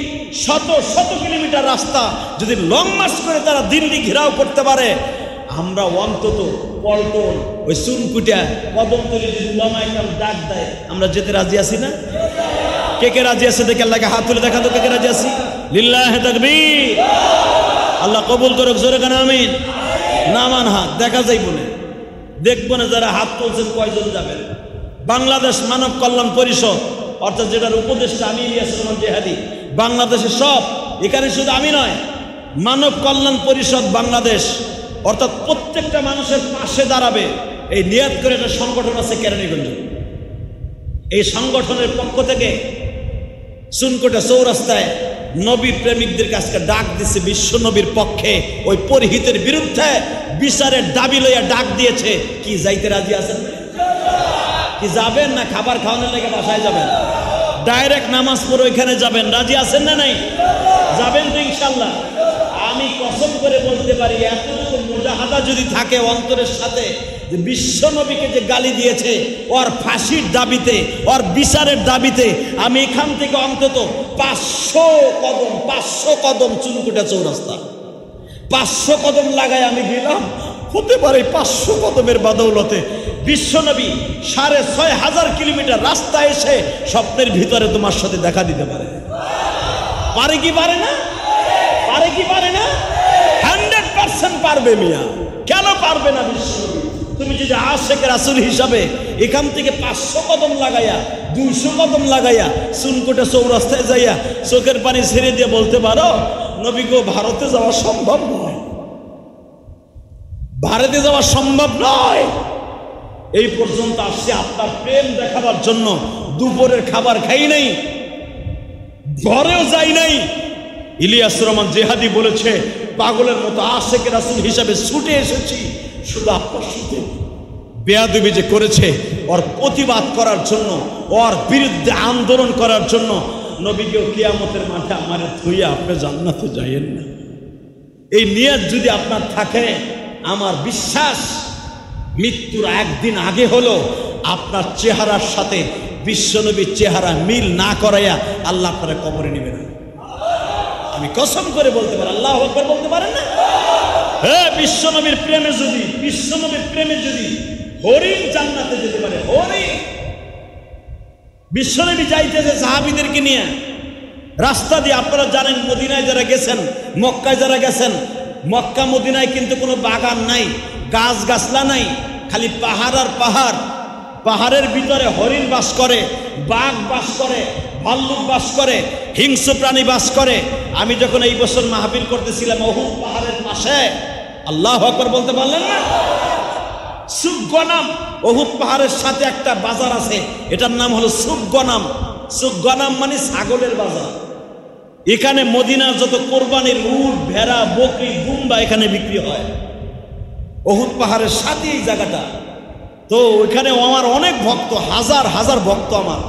শত শত কিলোমিটার রাস্তা যদি লং মার্চ করে তারা দিল্লি ঘেরাও করতে পারে, আমরা অন্তত পল্টন ওই চুনকুটিয়া কদমতলী যদি লমাইকাম ডাক দেয় আমরা যেতে রাজি আছি না? কে কে রাজি আছে দেখে আল্লাহকে হাত তুলে দেখা তো কে কে রাজি আছি? লিল্লাহি তাকবীর। আল্লাহ কবুল করুক, জোরে কান আমিন। নামান হাত দেখা যাই বলে দেখবো না যারা হাত তুলছেন কয়জন যাবেন। বাংলাদেশ মানব কল্যাণ পরিষদ অর্থাৎ যেটার উপদেষ্টা আমি ইলিয়াস রহমান জিহাদি, বাংলাদেশের সব, এখানে শুধু আমি নয়, মানব কল্যাণ পরিষদ বাংলাদেশ অর্থাৎ প্রত্যেকটা মানুষের পাশে দাঁড়াবে এই নিয়ত করে একটা সংগঠন আছে কেরানীগঞ্জ। এই সংগঠনের পক্ষ থেকে চুনকোটা চৌরাস্তায় নবী প্রেমিকদের কাছে ডাক দিচ্ছে, বিশ্ব নবীর পক্ষে ওই পরিহিতের বিরুদ্ধে বিচারের দাবি লইয়া ডাক দিয়েছে। কি যাইতে রাজি আছেন? কি যাবেন না খাবার খাওয়ানোর লেগে বাসায় যাবেন? ডাইরেক্ট নামাজ পড়ে ওইখানে যাবেন? রাজি আছেন না নাই? যাবেন তো ইনশাল্লাহ। আমি কসম করে বলতে পারি এতটুকু মুজাহাদা যদি থাকে অন্তরের সাথে, যে বিশ্ব নবীকে যে গালি দিয়েছে ওর ফাঁসির দাবিতে, ওর বিচারের দাবিতে আমি এখান থেকে অন্তত 500 কদম চুনকুটা চৌরাস্তা 500 কদম লাগায় আমি গেলাম। হতে পারে 500 কদমের বাদৌলতে বিশ্বনবী 6500 কিলোমিটার রাস্তা এসে স্বপ্নের ভিতরে তোমার সাথে দেখা দিতে পারে। পারে কি পারে না? পারে কি পারে না? 100% পারবে মিয়া। কেন পারবে না বিশ্বনবী? তুমি যদি আশিক রাসূল হিসাবে এখান থেকে 500 কদম লাগাইয়া 200 কদম লাগাইয়া চুনকোটা চৌরাস্তায় যাইয়া চোখের পানি ছেড়ে দিয়ে বলতে পারো নবী গো ভারতে যাওয়া সম্ভব নয়, ভারতে যাওয়া সম্ভব নয়, এই পর্যন্ত আসছে আপনার প্রেম দেখাবার জন্য, দুপুরের খাবার খাই নাই, ঘরেও যাই নাই। ইলিয়াস রহমান জিহাদি বলেছে পাগলের মতো আশিক রাসূল হিসাবে ছুটে এসেছি শুধু আপনার সাথে বেয়াদবি যে করেছে ওর প্রতিবাদ করার জন্য, ওর বিরুদ্ধে আন্দোলন করার জন্য। নবীকেও কিয়ামতের মাঠে আমারে থুইয়া আপনি জান্নাতে যাইয়েন না। এই নিয়ত যদি আপনার থাকে, আমার বিশ্বাস মৃত্যুর একদিন আগে হলো আপনার চেহারার সাথে বিশ্বনবীর চেহারা মিল না করাইয়া আল্লাহ আপনারা কবরে নেবে না। আমি কসম করে বলতে পারি, আল্লাহু আকবার বলতে পারেন না? হ্যাঁ, বিশ্বনবীর প্রেমে যদি হরিণ জান্নাতে যেতে পারে, হরিণ। বিশ্বনবী যাইতেছে সাহাবীদেরকে নিয়ে রাস্তা দিয়ে। আপনারা জানেন মদিনায় যারা গেছেন, মক্কায় যারা গেছেন, মক্কা মদিনায় কিন্তু কোনো বাগান নাই, গাছ গাছলা নাই, খালি পাহাড় আর পাহাড়। পাহাড়ের ভিতরে হরিণ বাস করে, বাঘ বাস করে, ভাল্লুক বাস করে, হিংস্র প্রাণী বাস করে। আমি যখন এই বছর মাহফিল করতেছিলাম উহুদ পাহাড়ের পাশে, আল্লাহু আকবার বলতে পারলেন না? সুগনাম, উহুদ পাহাড়ের সাথে একটা বাজার আছে, এটার নাম হলো সুগনাম। সুগনাম মানে ছাগলের বাজার। এখানে মদিনার যত কোরবানির উট, ভেড়া, বকরি, দুম্বা এখানে বিক্রি হয়। উহুদ পাহাড়ের সাথে এই জায়গাটা। তো ওইখানে আমার অনেক ভক্ত, হাজার হাজার ভক্ত আমার।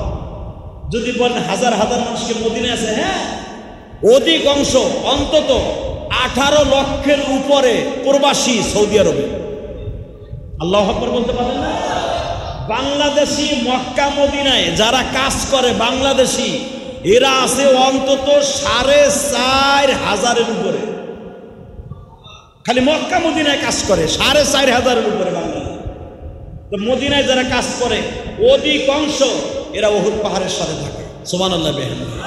যদি বলেন হাজার হাজার মানুষকে মদিনায় আছে, হ্যাঁ, অধিকাংশ অন্তত 18 লক্ষের উপরে প্রবাসী সৌদি আরবে। আল্লাহু আকবার বলতে পারেন না? বাংলাদেশি মক্কা মদিনায় যারা কাজ করে বাংলাদেশি, এরা আছে অন্তত 4500 উপরে। খালি মক্কা মদিনায় কাজ করে 4500 উপরে বাংলাদেশ। তো মদিনায় যারা কাজ করে অধিকাংশ এরা উহুদ পাহাড়ের সাথে থাকে। সুবহানাল্লাহ বিহামদিহি।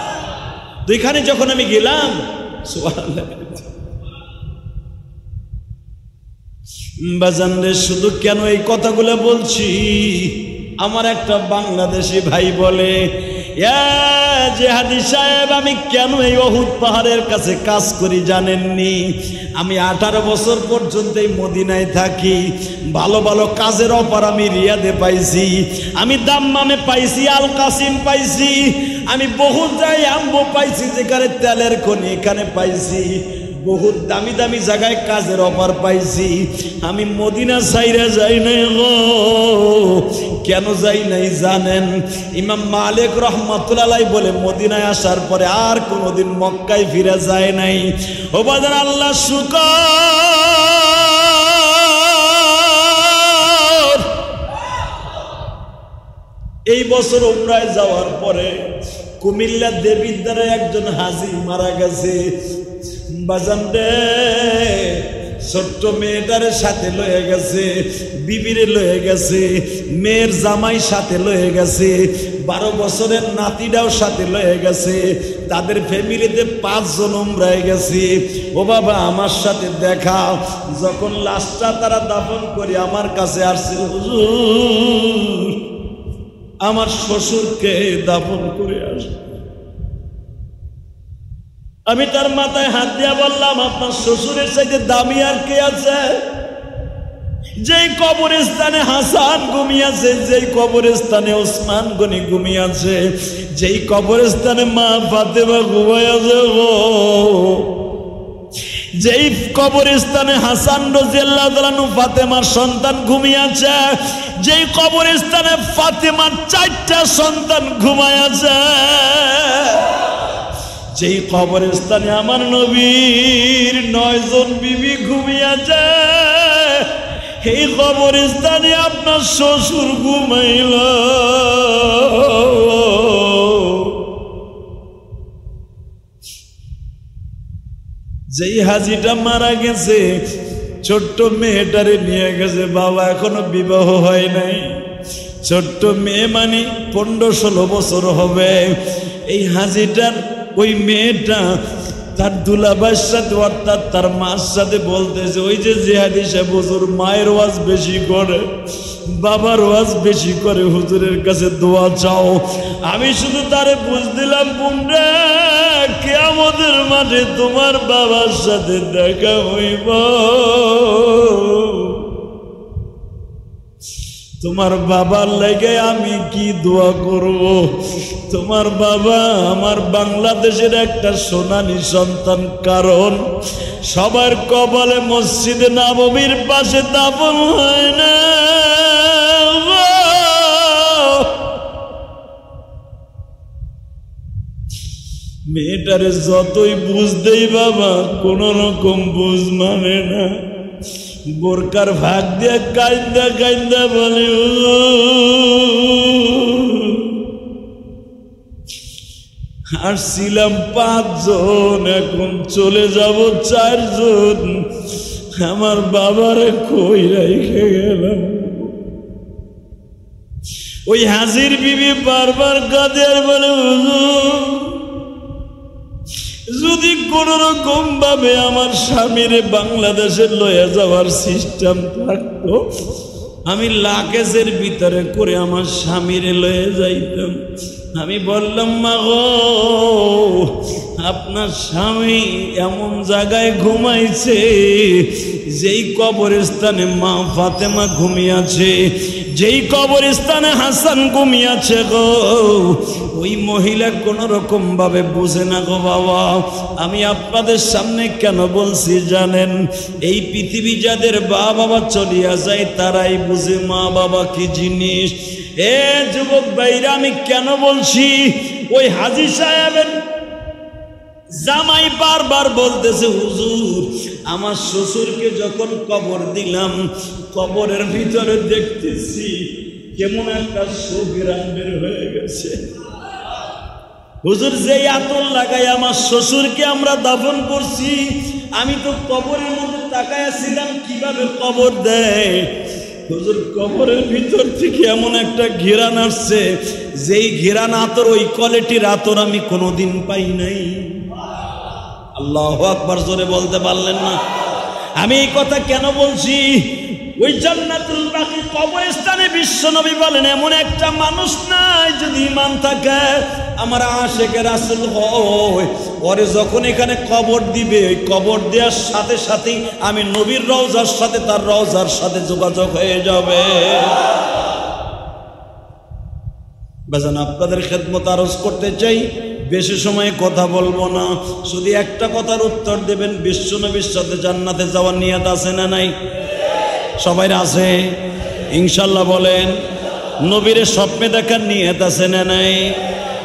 তো এখানে যখন আমি গেলাম, সুবহানাল্লাহ, বাজান রে, শুধু কেন এই কথাগুলো বলছি, আমার একটা বাংলাদেশি ভাই বলে, জিহাদি সাহেব, আমি কেন এই উহুদ পাহাড়ের কাছে কাজ করি জানেননি? আমি 18 বছর পর্যন্ত এই মদিনায় থাকি। ভালো ভালো কাজের অফার আমি রিয়াদে পাইছি, আমি দাম্মামে পাইছি, আল কাসিম পাইছি, আমি বহু জায়গায় আম্বো পাইছি, যেখানে তেলের খনি এখানে পাইছি। বহুত দামি দামি জায়গায় কাজের অফার পাইছি, আমি মদিনা ছাইরা যাই নাই গো। কেন যাই নাই জানেন? ইমাম মালিক রাহমাতুল্লাহ আলাইহি বলে মদিনায় আসার পরে আর কোনোদিন মক্কায় ফিরে যায় নাই। ও বাজার আল্লাহ শুকর, এই বছর উমরায় যাওয়ার পরে কুমিল্লা দেবিদ্বারে একজন হাজী মারা গেছে। বাজান রে, ছোট্ট মেয়েটারে সাথে লয়ে গেছে, বিবিরে লয়ে গেছে, মেয়ের জামাই সাথে লয়ে গেছে, 12 বছরের নাতিটাও সাথে লয়ে গেছে। তাদের ফ্যামিলিতে 5 জন উমরায় গেছে। ও বাবা, আমার সাথে দেখা। যখন লাশটা তারা দাফন করে আমার কাছে আসছে, হুজুর আমার শ্বশুরকে দাফন করে আসে। আমি তার মাথায় হাত দিয়া বললাম, আপনার শ্বশুরের চাইতে দামি আর কে আছে? যেই কবরস্থানে হাসান ঘুমিয়েছে, যেই কবরস্থানে ওসমান গনি ঘুমিয়েছে, যেই কবরস্থানে মা ফাতেমা ঘুমাইয়াছে গো, যেই কবরস্থানে হাসান রাদিয়াল্লাহু তাআলা আনহু ফাতেমার সন্তান ঘুমিয়েছে, যেই কবরস্থানে ফাতেমার 4টা সন্তান ঘুমাইয়াছে, যেই কবরস্থানে আমার নবীর 9 জন বিবি ঘুমিয়েছে, এই কবরস্থানে আপনার শ্বশুর ঘুমাইল। যেই হাজিটা মারা গেছে, ছোট্ট মেয়েটারে নিয়ে গেছে। বাবা এখনো বিবাহ হয় নাই, ছোট্ট মেয়ে মানে 15-16 বছর হবে। এই হাজিটার ওই মেয়েটা তার দুলাভাইয়ের সাথে অর্থাৎ তার মার সাথে বলতেছে, ওই যে জিহাদি সাহেব হুজুর মায়ের ওয়াজ বেশি করে, বাবার ওয়াজ বেশি করে, হুজুরের কাছে দোয়া চাও। আমি শুধু তারে বুঝ দিলাম, বোনরা কিয়ামতের মাঠে তোমার বাবার সাথে দেখা হইব, তোমার বাবার লাগে আমি কি দোয়া করব। তোমার বাবা আমার বাংলাদেশের একটা সোনালী সন্তান, কারণ সবার কপালে মসজিদে নববীর পাশে দাফন হয় না। মেয়েটারে যতই বুঝ দেই বাবা, কোন রকম বুঝ মানে না। বোরকার ভাগ দিয়ে কাইন্দা কাইন্দা বলে, আসছিলাম 5 জন, এখন চলে যাব 4 জন, আমার বাবারে কই রেখে গেলাম। ওই হাজির বিবি বারবার কাঁদে আর বলে, যদি কোন রকম ভাবে আমার স্বামীরে বাংলাদেশে লয়ে যাওয়ার সিস্টেম থাকতো, আমি লাগেজের ভিতরে করে আমার স্বামীরে লয়ে যাইতাম। আমি বললাম, মা গো, আপনার স্বামী এমন জায়গায় ঘুমাইছে যেই কবরস্থানে মা ফাতেমা ঘুমিয়েছে, যেই কবরস্থানে হাসান ঘুমিয়েছে গো, ওই মহিলা কোন রকম ভাবে বুঝে না গো বাবা। আমি আপনাদের সামনে কেন বলছি জানেন? এই পৃথিবী যাদের বাবা চলিয়া যায় তারাই বুঝে মা বাবা কি জিনিস। এ যুবক ভাইরা, আমি কেন বলছি? ওই হাজী সাহেবের জামাই বারবার বলতেছে, হুজুর আমার শ্বশুরকে যখন কবর দিলাম, কবরের ভিতরে দেখতেছি কেমন একটা সুঘ্রাণ বের হয়ে গেছে। হুজুর যেই আতর লাগাই আমার শ্বশুরকে আমরা দাফন করছি, আমি তো কবরের মধ্যে তাকাইছিলাম কিভাবে কবর দেয়। হুজুর কবরের ভিতর থেকে এমন একটা ঘেরান আসছে, যেই ঘেরান আতর, ওই কোয়ালিটির আতর আমি কোনোদিন পাই নাই। আল্লাহু আকবার, জোরে বলতে পারলেন না? আমি এই কথা কেন বলছি? ওই জান্নাতুল বাকি কবরস্থানে বিশ্বনবী বলেন, এমন একটা মানুষ নাই যদি ঈমান থাকে আমার আশিকে রাসূল হয়, ওরে যখন এখানে কবর দিবে, ওই কবর দেওয়ার সাথে সাথেই আমি নবীর রওজার সাথে তার রওজার সাথে যোগাযোগ হয়ে যাবে। বাজান, আপনাদের খেদমত আরজ করতে চাই, বেশি সময় কথা বলবো না, শুধু একটা কথার উত্তর দেবেন, বিশ্বনবীর সাথে জান্নাতে যাওয়ার নিয়ত আছে না নাই? সবাই আছে ইনশাল্লাহ? বলেন, নবীরে স্বপ্নে দেখার নিয়ত আছে না নাই?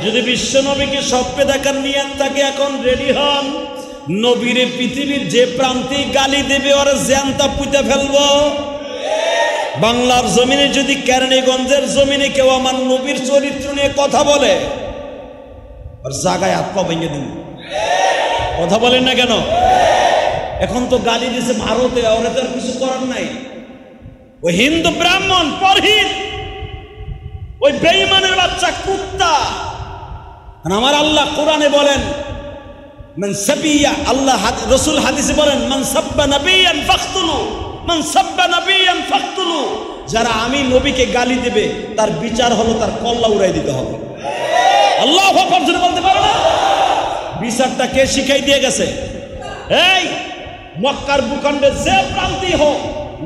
যদি বিশ্বনবীকে স্বপ্নে দেখার নিয়ত থাকে, এখন রেডি হন। নবীরে পৃথিবীর যে প্রান্তে গালি দেবে ওরা জ্যান্তা পুঁতে ফেলবো। বাংলার জমিনে যদি কেরানীগঞ্জের জমিনে কেউ আমার নবীর চরিত্র নিয়ে কথা বলে, আর জায়গায় হাত পা ভেঙে দিন। কথা বলেন না কেন? এখন তো গালি দিছে ভারতে, ওরা তো আর কিছু করার নাই। ওই হিন্দু ব্রাহ্মণ পরহিত, ওই বেঈমানের বাচ্চা কুত্তা। আমার আল্লাহ কোরআনে বলেন, মান সাবিয়া, আল্লাহ রাসূল হাদিসে বলেন, মান সাব্বা নাবিয়ান ফাকতুলু, মান সাব্বা নাবিয়ান ফাকতুলু। যারা আমি নবীকে গালি দেবে তার বিচার হলো তার কল্লা উড়াই দিতে হবে। আল্লাহু আকবার জোরে বলতে পারো না? বিচারটা কে শিখাই দিয়ে গেছে? এই মক্কার ভূখণ্ডে যে প্রান্তেই হোক,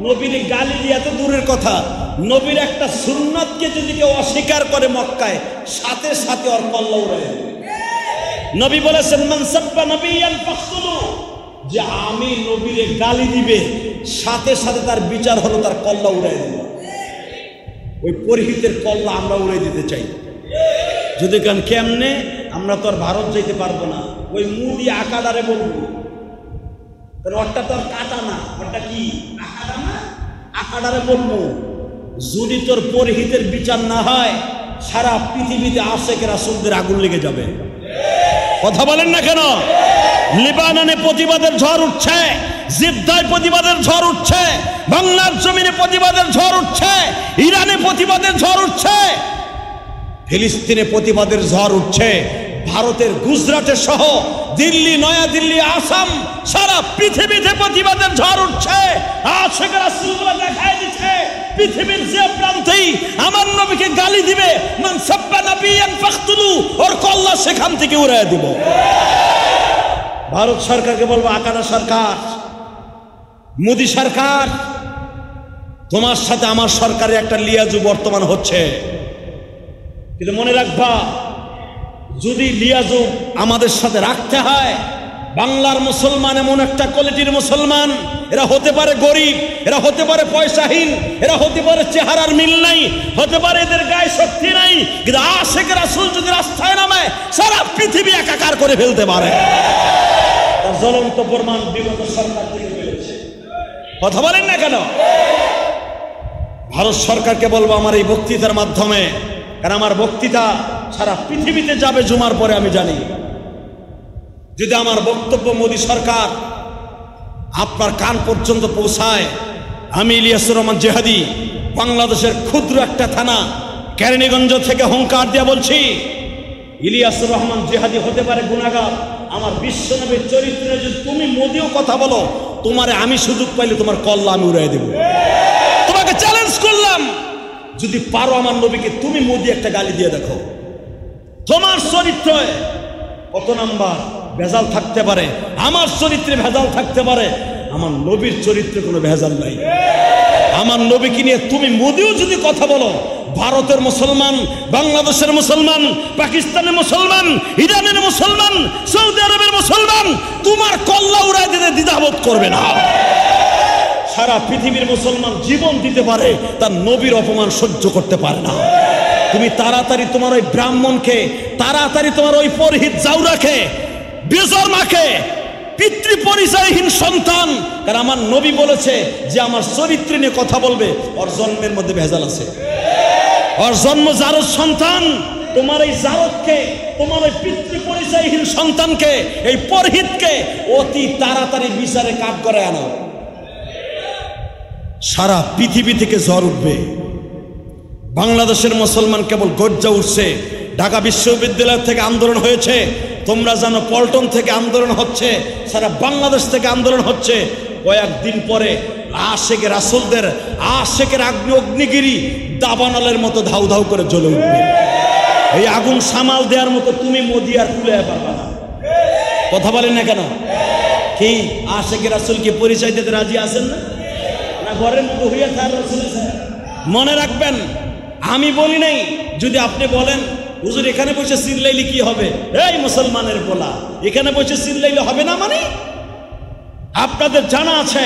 নবীর গালি দিয়ে এত দূরের কথা, নবীর একটা সুন্নাতকে যদি কেউ অস্বীকার করে মক্কায়, সাথে সাথে ওর কল্লা উড়াই দেবে। নবী বলেছেন, মান সাব্বা নাবিয়ান ফাকতুলু, যে আমি নবীর গালি দিবে সাথে সাথে তার বিচার হলো তার কল্লা উড়াই দেবে। ওই পরিহিতের কল্লা আমরা উড়াই দিতে চাই। যদি কেন কেমনে? আমরা তো আর ভারত যাইতে পারবো না, ওই মুদি আকাডারে বলবো, ওরটা তো আর কাটা না, ওরটা কি আকাডা না, আকাডারে বলবো। যদি তোর পরিহিতের বিচার না হয়, সারা পৃথিবীতে আশেকের রাসূলদের আগুন লেগে যাবে। কথা বলেন না কেন? লেবাননে প্রতিবাদের ঝড় উঠছে, জিদ্দায় প্রতিবাদের ঝড় উঠছে, বাংলার জমিনে প্রতিবাদের ঝড় উঠছে, ইরানে প্রতিবাদের ঝড় উঠছে, ফিলিস্তিনে প্রতিবাদের ঝড় উঠছে, ভারতের গুজরাটে সহ দিল্লি, নয়া দিল্লি, আসাম, সারা পৃথিবীতে প্রতিবাদের ঝড় উঠছে। আশেকের রাসূলগুলো দেখায় দিচ্ছে, পৃথিবীর যে প্রান্তেই আমার নবীকে গালি দিবে, মান সাব্বা নাবিয়ান ফাকতুলু, ওর কল্লা সেখান থেকে উড়াইয়া দিব। ভারত সরকারকে বলবো, আকাডা সরকার, মোদী সরকার, তোমার সাথে আমার সরকারের একটা লিয়াজু বর্তমান হচ্ছে, কিন্তু মনে রাখবা, যদি লিয়াজু আমাদের সাথে রাখতে হয়, বাংলার মুসলমান এমন একটা কোয়ালিটির মুসলমান, এরা হতে পারে গরিব, এরা হতে পারে পয়সাহীন, এরা হতে পারে চেহারার মিল নাই, হতে পারে এদের গায়ে শক্তি নাই, কিন্তু আশেকের রাসূল যদি রাস্তায় নামে, সারা পৃথিবী একাকার করে ফেলতে পারে। তার জ্বলন্ত প্রমাণ বিগত সরকার থেকে পেয়েছে। কথা বলেন না কেন? ভারত সরকারকে বলবো আমার এই বক্তৃতার মাধ্যমে, কারণ আমার বক্তৃতা সারা পৃথিবীতে যাবে জুমার পরে আমি জানি। যদি আমার বক্তব্য মোদী সরকার আপনার কান পর্যন্ত পৌঁছায়, আমি ইলিয়াসুর রহমান জিহাদি, বাংলাদেশের ক্ষুদ্র একটা থানা কেরানীগঞ্জ থেকে হুঙ্কার দিয়ে বলছি, ইলিয়াসুর রহমান জিহাদি হতে পারে গুনাহগার, আমার বিশ্বনবীর চরিত্রে যদি তুমি মোদিও কথা বলো, তোমারে আমি সুযোগ পাইলে তোমার কল্লা আমি উড়াই দেব। তোমাকে চ্যালেঞ্জ করলাম, যদি পারো আমার নবীকে তুমি মোদি একটা গালি দিয়ে দেখো, তোমার চরিত্রে কত নাম্বার ভেজাল থাকতে পারে, আমার চরিত্রে ভেজাল থাকতে পারে, আমার নবীর চরিত্রে কোনো ভেজাল নাই। আমার নবীকে নিয়ে তুমি মোদিও যদি কথা বলো, ভারতের মুসলমান, বাংলাদেশের মুসলমান, পাকিস্তানের মুসলমান, ইরানের মুসলমান, সৌদি আরবের মুসলমান তোমার কল্লা উড়াই দিতে দ্বিধাবোধ করবে না। সারা পৃথিবীর মুসলমান জীবন দিতে পারে, তার নবীর অপমান সহ্য করতে পারে না। তুমি তাড়াতাড়ি তোমার ওই ব্রাহ্মণকে, তাড়াতাড়ি তোমার ওই পরহিত জাউরাকে, বেজরমাকে, পিতৃ পরিচয়হীন সন্তান, কারণ আমার নবী বলেছে যে আমার চরিত্র নিয়ে কথা বলবে ওর জন্মের মধ্যে ভেজাল আছে। ওর জন্ম জারদ সন্তান, তোমার এই জারদকে, তোমার ওই পিতৃ পরিচয়হীন সন্তানকে, এই পরহিতকে অতি তাড়াতাড়ি বিচারে কাঠ করে আনো। সারা পৃথিবী থেকে ঝড় উঠবে। বাংলাদেশের মুসলমান কেবল গর্জা উঠছে। ঢাকা বিশ্ববিদ্যালয় থেকে আন্দোলন হয়েছে, তোমরা জানো পল্টন থেকে আন্দোলন হচ্ছে, সারা বাংলাদেশ থেকে আন্দোলন হচ্ছে। কয়েকদিন পরে আশেকের রাসূলদের, আশেকের অগ্নিগিরি দাবানলের মতো ধাউ ধাউ করে জ্বলে উঠবে। এই আগুন সামাল দেওয়ার মতো তুমি মোদি আর তুলে পারবা না। কথা বলেন না কেন? কি আশেকের রাসূলকে পরিচয় দিতে রাজি আছেন না? না ঘরের মতো হইয়া থাকার রাসূল আছে? মনে রাখবেন, আমি বলি নাই, যদি আপনি বলেন হুজুর এখানে বসে চিল্লাইলে কি হবে? এই মুসলমানের পোলা, এখানে বসে চিল্লাইলে হবে না মানে? আপনাদের জানা আছে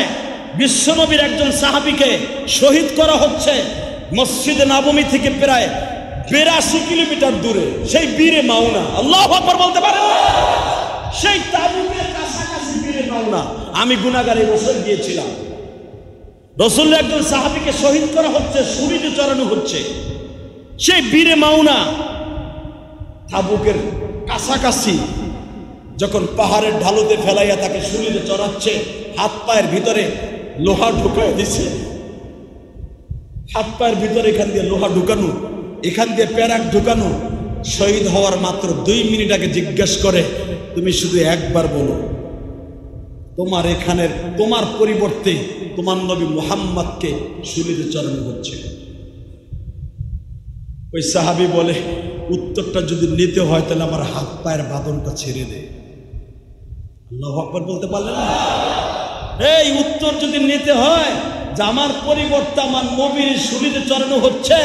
বিশ্বনবীর একজন সাহাবীকে শহীদ করা হচ্ছে মসজিদে নববী থেকে প্রায় 82 কিলোমিটার দূরে, সেই বীরে মাওনা। আল্লাহু আকবার বলতে পারেন? সেই তাবুকের কাছাকাছি বীরে মাওনা। আমি গুনাহগার এই বছর গিয়েছিলাম। রাসূলের একজন সাহাবীকে শহীদ করা হচ্ছে, শরীরে চড়ানো হচ্ছে সেই বীরে মাওনা। তাবুকের কাছাকাছি যখন পাহাড়ের ঢালুতে ফেলাইয়া তাকে শরীরে চড়াচ্ছে, হাত পায়ের ভিতরে লোহা ঢুকাই দিছে, হাত পায়ের ভিতরে এখান দিয়ে লোহা ঢুকানো, এখান দিয়ে প্যারাক ঢুকানো। শহীদ হওয়ার মাত্র 2 মিনিট আগে জিজ্ঞেস করে, তুমি শুধু একবার বলো তোমার এখানের, তোমার পরিবর্তে তোমার নবী মুহাম্মদকে শরীরে চড়ানো হচ্ছে। ওই সাহাবী বলে, উত্তরটা যদি নিতে হয় তাহলে আমার হাত পায়ের বাঁধনটা ছেড়ে দে। আল্লাহু আকবার বলতে পারলেন না? এই উত্তর যদি নিতে হয় যে আমার পরিবর্তে আমার নবীর শরীরে চড়ানো হচ্ছে,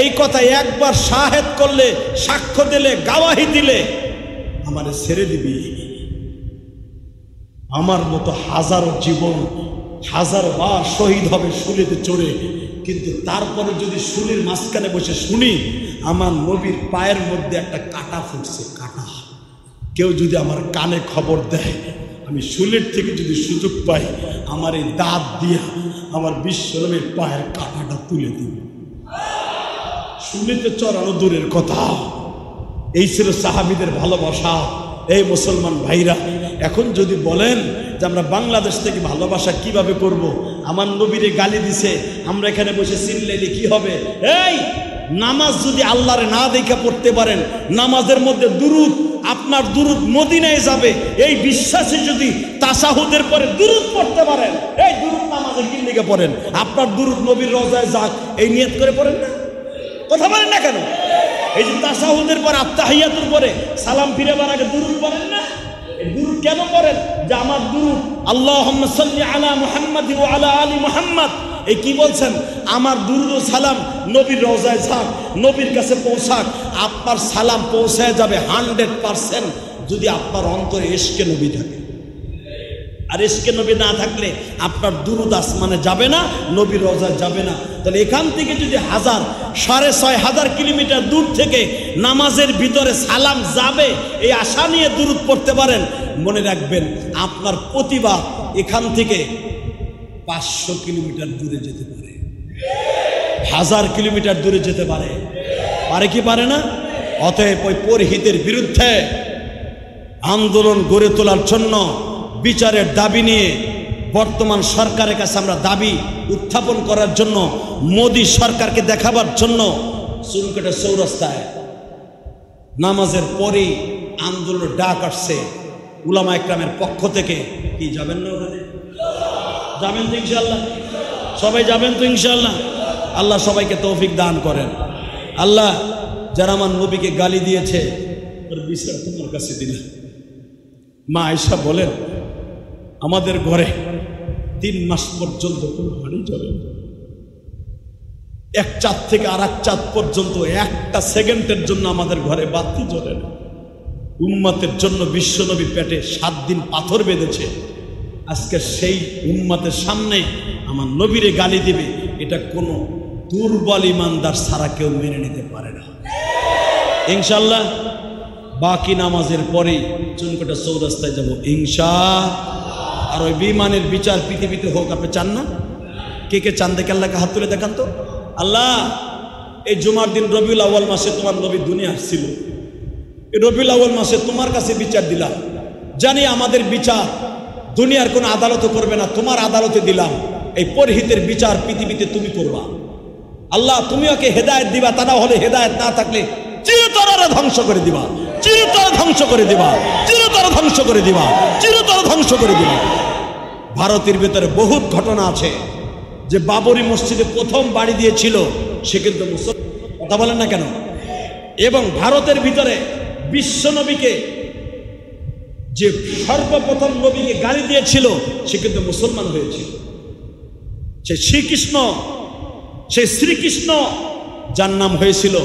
এই কথা একবার শাহেদ করলে, সাক্ষ্য দিলে, গাওয়াহি দিলে আমারে ছেড়ে দিবি। আমার মতো হাজারো জীবন, হাজার বার শহীদ হবে শরীরে চড়ে, কিন্তু তারপরে যদি শুলির মাঝখানে বসে শুনি আমার নবীর পায়ের মধ্যে একটা কাঁটা ফুটছে, কাঁটা, কেউ যদি আমার কানে খবর দেয়, আমি শুলির থেকে যদি সুযোগ পাই, আমার এই দাঁত দিয়া আমার বিশ্বনবীর পায়ের কাঁটাটা তুলে দিব। শুলিতে চড়ানো দূরের কথা। এই ছিল সাহাবীদের ভালোবাসা। এই মুসলমান ভাইরা, এখন যদি বলেন যে আমরা বাংলাদেশ থেকে ভালোবাসা কিভাবে করব, আমার নবীরে গালি দিছে, আমরা এখানে বসে চিল্লাইলে কি হবে? এই নামাজ যদি আল্লাহরে না দেখে পড়তে পারেন, নামাজের মধ্যে দুরুদ, আপনার দুরুদ মদিনায় যাবে, এই বিশ্বাসে যদি তাশাহুদের পরে দুরুদ পড়তে পারেন, এই দুরুদ নামাজে কি লিখে পড়েন? আপনার দুরুদ নবীর রওজায় যাক, এই নিয়ত করে পড়েন না? কথা বলেন না কেন? এই যে তাশাহুদের পর আত্তাহিয়াতুর পরে সালাম ফিরাবার আগে দুরুদ পড়েন না? এই দুরুদ কেন পড়েন? যে আমার দুরুদ আল্লাহুম্মা সাল্লি আলা মুহাম্মাদ ওয়া আলা আলি মুহাম্মাদ, এই কি বলছেন? আমার দুরুদ ও সালাম নবীর রওজায় যাক, নবীর কাছে পৌঁছাক। আপনার সালাম পৌঁছায় যাবে 100% যদি আপনার অন্তরে ইশকে নবী থাকে। আর ইশকে নবী না থাকলে আপনার দুরুদ আসমানে যাবে না, নবীর রওজায় যাবে না। তাহলে এখান থেকে যদি 6,500 কিলোমিটার দূর থেকে নামাজের ভিতরে সালাম যাবে এই আশা নিয়ে দুরুদ পড়তে পারেন, মনে রাখবেন আপনার প্রতিভা এখান থেকে 500 কিলোমিটার দূরে যেতে পারে, 1000 কিলোমিটার দূরে যেতে পারে। পারে কি পারে না? অতএব ওই পরহিতের বিরুদ্ধে আন্দোলন গড়ে তোলার জন্য, বিচারের দাবি নিয়ে বর্তমান সরকারের কাছে আমরা দাবি উত্থাপন করার জন্য, মোদী সরকারকে দেখাবার জন্য চুনকাটা চৌরাস্তায় নামাজের পরেই আন্দোলনের ডাক আসছে উলামা ইকরামের পক্ষ থেকে। কি যাবেন না ওখানে? যাবেন তো ইনশাআল্লাহ? সবাই যাবেন তো ইনশাআল্লাহ? আল্লাহ সবাইকে তৌফিক দান করেন। আল্লাহ যারা আমার নবীকে গালি দিয়েছে ওর বিচার তোমার কাছে দিলাম। মা আয়েশা বলেন, আমাদের ঘরে 3 মাস পর্যন্ত কোনো হাঁড়ি জ্বলে না। এক চাঁদ থেকে আর এক চাঁদ পর্যন্ত একটা সেকেন্ডের জন্য আমাদের ঘরে বাতি জ্বলে না। উম্মতের জন্য বিশ্বনবী পেটে 7 দিন পাথর বেঁধেছে। আজকে সেই উম্মতের সামনে আমার নবীরে গালি দিবে, এটা কোনো দুর্বল ইমানদার ছাড়া কেউ মেনে নিতে পারে না। ইনশাআল্লাহ বাকি নামাজের পরেই চুনকাটা চৌরাস্তায় যাব ইনশাআল্লাহ। আর ওই বিমানের বিচার পৃথিবীতে হোক, আপনি চান না? কে কে চান দেখে আল্লাহকে হাত তুলে দেখান তো। আল্লাহ এই জুমার দিন রবিউল আউয়াল মাসে তোমার নবী দুনিয়া আসছিল, এই রবিউল আউয়াল মাসে তোমার কাছে বিচার দিলাম। জানি আমাদের বিচার দুনিয়ার কোনো আদালতে করবে না, তোমার আদালতে দিলাম। এই পরহিতের বিচার পৃথিবীতে তুমি করবা। আল্লাহ তুমি ওকে হেদায়েত দিবা, তা না হলে হেদায়েত না থাকলে চিরতরে ধ্বংস করে দিবা, চিরতরে ধ্বংস করে দিবা, চিরতরে ধ্বংস করে দিবা, চিরতরে ধ্বংস করে দিবা। ভারতের ভিতরে বহুত ঘটনা আছে যে বাবরি মসজিদে প্রথম বাড়ি দিয়েছিল সে কিন্তু মুসলমান। কথা বলেন না কেন? এবং ভারতের ভিতরে বিশ্ব নবীকে যে সর্বপ্রথম নবীকে গালি দিয়েছিল সে কিন্তু মুসলমান হয়েছিল। সে শ্রীকৃষ্ণ, যার নাম হয়েছিল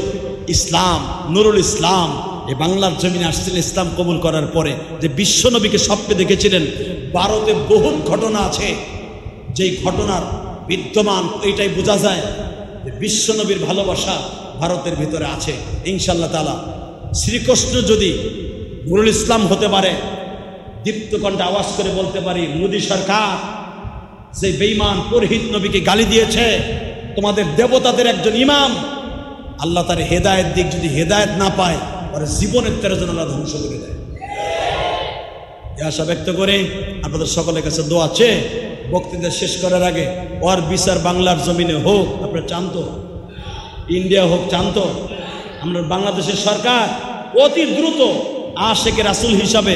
ইসলাম, নুরুল ইসলাম এই বাংলার জমিনে আসছিলেন ইসলাম কবুল করার পরে, যে বিশ্ব নবীকে স্বপ্নে দেখেছিলেন। ভারতে বহুত ঘটনা আছে, যেই ঘটনার বিদ্যমান এইটাই বোঝা যায় যে বিশ্ব নবীর ভালোবাসা ভারতের ভিতরে আছে ইনশাআল্লাহ তাআলা। শ্রীকৃষ্ণ যদি নুরুল ইসলাম হতে পারে, দীপ্তকণ্ঠে আওয়াজ করে বলতে পারি, মোদী সরকার যে বেঈমান পুরোহিত নবীকে গালি দিয়েছে, তোমাদের দেবতাদের একজন ইমাম, আল্লাহ তার হেদায়েত দিক, যদি হেদায়েত না পায় আর জীবনের 13 জন আল্লাহ ধ্বংস করে দেয়। এই আশা ব্যক্ত করে আপনাদের সকলের কাছে দোয়া চেয়ে বক্তৃতা শেষ করার আগে, ওর বিচার বাংলার জমিনে হোক, আপনারা চান তো? ইন্ডিয়া হোক, চান তো? আমরা বাংলাদেশের সরকার অতি দ্রুত আশেকে রাসূল হিসাবে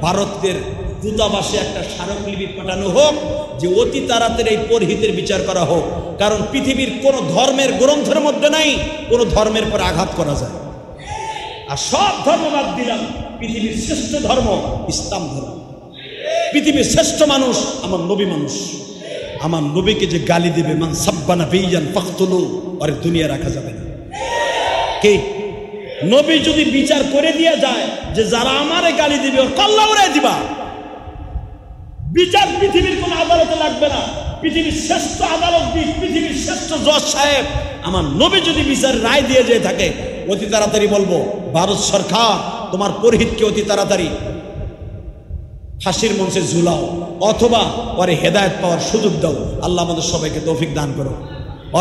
ভারতের দূতাবাসে একটা স্মারকলিপি পাঠানো হোক, যে অতি তাড়াতাড়ি এই পুরোহিতের বিচার করা হোক। কারণ পৃথিবীর কোন ধর্মের গ্রন্থের মধ্যে নাই কোন ধর্মের পর আঘাত করা যায়। আর সব ধর্ম বাদ দিলাম, পৃথিবীর শ্রেষ্ঠ ধর্ম ইসলাম ধর্ম। পৃথিবীর শ্রেষ্ঠ মানুষ আমার নবী মানুষ। আমার নবীকে যে গালি দিবে, মান সাব্বানা বিয়ান ফাকতুলু, আর দুনিয়া রাখা যাবে না। কে নবী যদি বিচার করে দিয়ে যায় যে যারা আমারে গালি দিবে ওর কল্লা উড়াই দিবা, বিচার পৃথিবীর কোন আদালতে লাগবে না। পৃথিবীর শ্রেষ্ঠ আদালত, পৃথিবীর শ্রেষ্ঠ জজ সাহেব আমার নবী যদি বিচার রায় দিয়ে যেয়ে থাকে, অতি তাড়াতাড়ি বলবো, ভারত সরকার তোমার পুরোহিতকে অতি তাড়াতাড়ি ফাঁসির মঞ্চে ঝুলাও, অথবা পরে হেদায়েত পাওয়ার সুযোগ দাও। আল্লাহ আমাদের সবাইকে তৌফিক দান করো।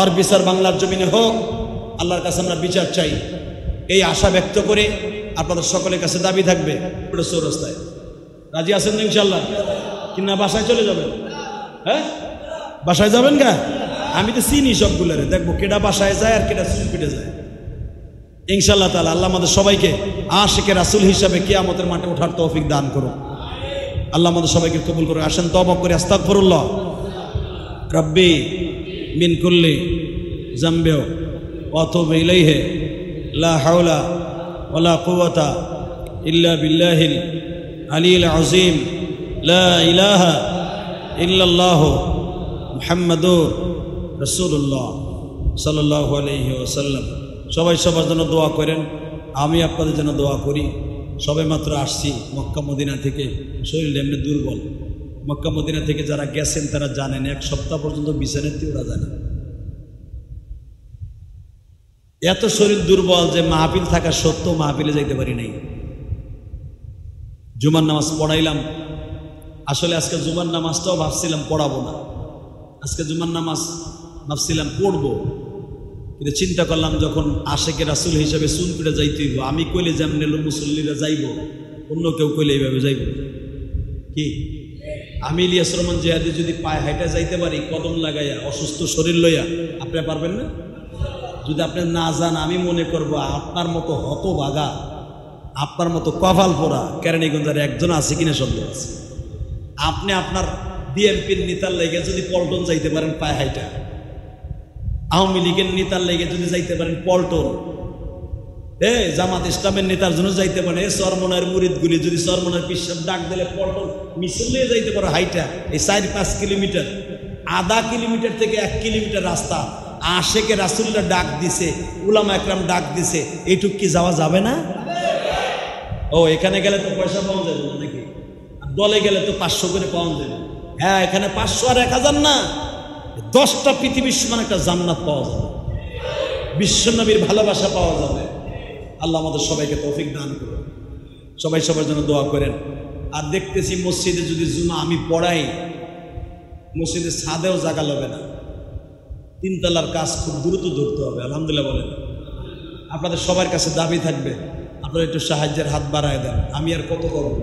আর বিচার বাংলার জমিনে হোক, আল্লাহর কাছে আমরা বিচার চাই। এই আশা ব্যক্ত করে আপনাদের সকলের কাছে দাবি থাকবে, পুরো চৌরাস্তায় রাজি আছেন ইনশাল্লাহ? কিনা বাসায় চলে যাবেন? হ্যাঁ, বাসায় যাবেন গা? আমি তো চিনি সবগুলোরে, দেখবো কেডা বাসায় যায় আর কেডা চুল পিটে যায় ইনশাআল্লাহ তাআলা। আল্লাহ আমাদের সবাইকে আশিকে রাসূল হিসাবে কিয়ামতের মাঠে ওঠার তৌফিক দান করো। আল্লাহ আমাদের সবাইকে কবুল করে। আসেন তওবা করে আস্তাগফিরুল্লাহ রাব্বি মিন কুল্লি যামবি ওয়া আতুবু ইলাইহি লা হাওলা ওয়ালা কুওয়াতা ইল্লা বিল্লাহিল আলিয়্যিল আযীম লা ইলাহা ইল্লাল্লাহ মুহাম্মাদুর রাসূলুল্লাহ সাল্লাল্লাহু আলাইহি ওয়াসাল্লাম। সবাই সবার জন্য দোয়া করেন, আমি আপনাদের জন্য দোয়া করি। সবে মাত্র আসছি মক্কা মদিনা থেকে, শরীর এমনি দুর্বল। মক্কা মদিনা থেকে যারা গেছেন তারা জানেন, 1 সপ্তাহ পর্যন্ত বিছানাতে ওরা যায় না। এত শরীর দুর্বল যে মাহফিল থাকা সত্ত্বেও মাহফিলে যাইতে পারি নাই। জুমার নামাজ পড়াইলাম, আসলে আজকে জুমার নামাজটাও ভাবছিলাম পড়াবো না, আজকে জুমার নামাজ ভাবছিলাম পড়বো, কিন্তু চিন্তা করলাম যখন আশেকে রাসূল হিসাবে চুল পিটে যাইতে হইব, আমি কইলে যেমন মুসল্লিরা যাইব, অন্য কেউ কইলে এইভাবে যাইব কি? আমি ইলিয়াস রহমান জিহাদি যদি পায়ে হাইটা যাইতে পারি কদম লাগাইয়া, অসুস্থ শরীর লইয়া, আপনি পারবেন না? যদি আপনি না যান, আমি মনে করব আপনার মতো হতভাগা, আপনার মতো কপাল পোড়া কেরানীগঞ্জের একজন আছে কিনা সন্দেহ আছে। আপনি আপনার বিএনপির নেতার লেগে যদি পল্টন যাইতে পারেন পায়ে হাইটা, আওয়ামী লীগের নেতার লেগে যদি যাইতে পারেন পল্টন, জামাত ইসলামের নেতার জন্য যাইতে পারেন, চরমনার মুরিদগুলি যদি চরমনার পিসাব ডাক দিলে পল্টন মিছিল নিয়ে যাইতে পারো হাইটা, এই 4-5 কিলোমিটার, আধা কিলোমিটার থেকে 1 কিলোমিটার রাস্তা আশেকে রাসূলরা ডাক দিছে, উলামা একরাম ডাক দিছে, এইটুক কি যাওয়া যাবে না? ও এখানে গেলে তো পয়সা পাওয়া যাবে না নাকি? দলে গেলে তো 500 করে পাওয়া যাবে। হ্যাঁ, এখানে 500 আর 1000 না, 10টা পৃথিবীর সমান একটা জান্নাত পাওয়া যাবে, বিশ্বনবীর ভালোবাসা পাওয়া যাবে। আল্লাহ আমাদের সবাইকে তৌফিক দান করুন। সবাই সবার জন্য দোয়া করেন। আর দেখতেছি মসজিদে যদি জুমা আমি পড়াই, মসজিদের ছাদেও জায়গা লবে না, 3 তলার কাজ খুব দ্রুত ধরতে হবে। আলহামদুলিল্লাহ বলেন। আপনাদের সবার কাছে দাবি থাকবে, আপনারা একটু সাহায্যের হাত বাড়ায় দেন। আমি আর কত করব?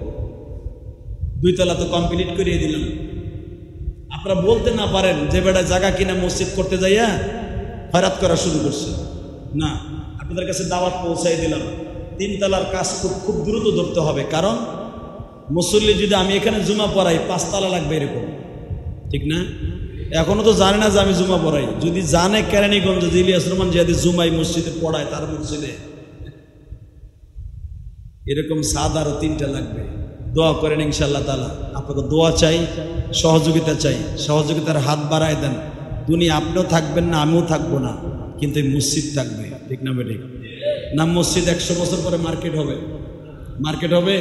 2 তলা তো কমপ্লিট করিয়ে দিলাম। আপনারা বলতে না পারেন যে বেটা জায়গা কিনা মসজিদ করতে যাইয়া খয়রাত করা শুরু করছে না, আপনাদের কাছে দাওয়াত পৌঁছাই দিলাম। 3 তলার কাজ খুব দ্রুত ধরতে হবে, কারণ মুসল্লি যদি আমি এখানে জুমা পড়াই 5 তলা লাগবে এরকম, ঠিক না? এখনো তো জানে না যে আমি জুমা পড়াই। যদি জানে কেরানীগঞ্জ ইলিয়াস রহমান জিহাদি জুমাই মসজিদে পড়ায়, তার মসজিদে এরকম সাদ আরো 3টা লাগবে। দোয়া করেন ইনশাআল্লাহ তাআলা। আপনাকে দোয়া চাই, সহযোগিতা চাই, সহযোগিতার হাত বাড়ায় দেন। দুনিয়া আপনিও থাকবেন না, আমিও থাকবো না, কিন্তু এই মসজিদ থাকবে, ঠিক না বেঠিক? না মসজিদ 100 বছর পরে মার্কেট হবে? মার্কেট হবে।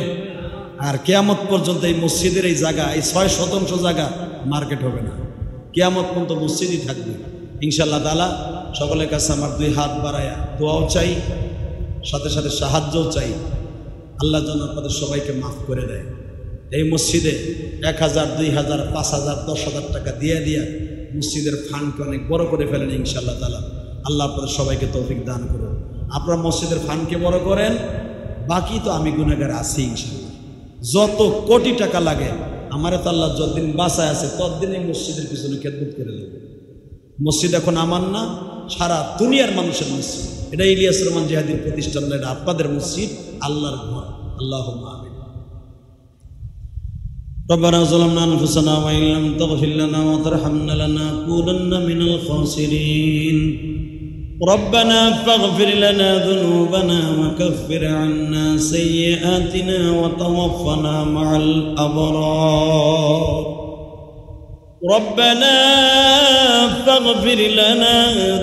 আর কিয়ামত পর্যন্ত এই মসজিদের এই জায়গা, এই 6% জায়গা মার্কেট হবে না। কিয়ামত পর্যন্ত মসজিদই থাকবে ইনশাআল্লাহ তাআলা। সকলের কাছে আমার 2 হাত বাড়ায়া দোয়াও চাই, সাথে সাথে সাহায্যও চাই। আল্লাহ যেন আপনাদের সবাইকে মাফ করে দেয়। এই মসজিদে 1000, 2000, 5000, 10,000 টাকা দিয়ে মসজিদের ফান্ডকে অনেক বড় করে ফেলেন ইনশাআল্লাহ তাআলা। আল্লাহ আপনাদের সবাইকে তৌফিক দান করুন। আপনারা মসজিদের ফান্ডকে বড় করেন, বাকি তো আমি গুনাহগার আছি ইনশাআল্লাহ। যত কোটি টাকা লাগে আমারে তো আল্লাহ যতদিন বাঁচায় আছে ততদিন এই মসজিদের পিছনে খেদমত করে দেবে। মসজিদ এখন আমার না, সারা দুনিয়ার মানুষের মসজিদ। এটা ইলিয়াস রহমান জিহাদির প্রতিষ্ঠান, এটা আপনাদের মসজিদ, আল্লাহর ঘর। আল্লাহুম্মা আমিন। ربنا ظلمنا أنفسنا وإن لم تغفر لنا وترحمنا لنكونن من الخاسرين. ربنا فاغفر لنا ذنوبنا وكفر عنا سيئاتنا وتوفنا مع الأبرار. ربنا فاغفر لنا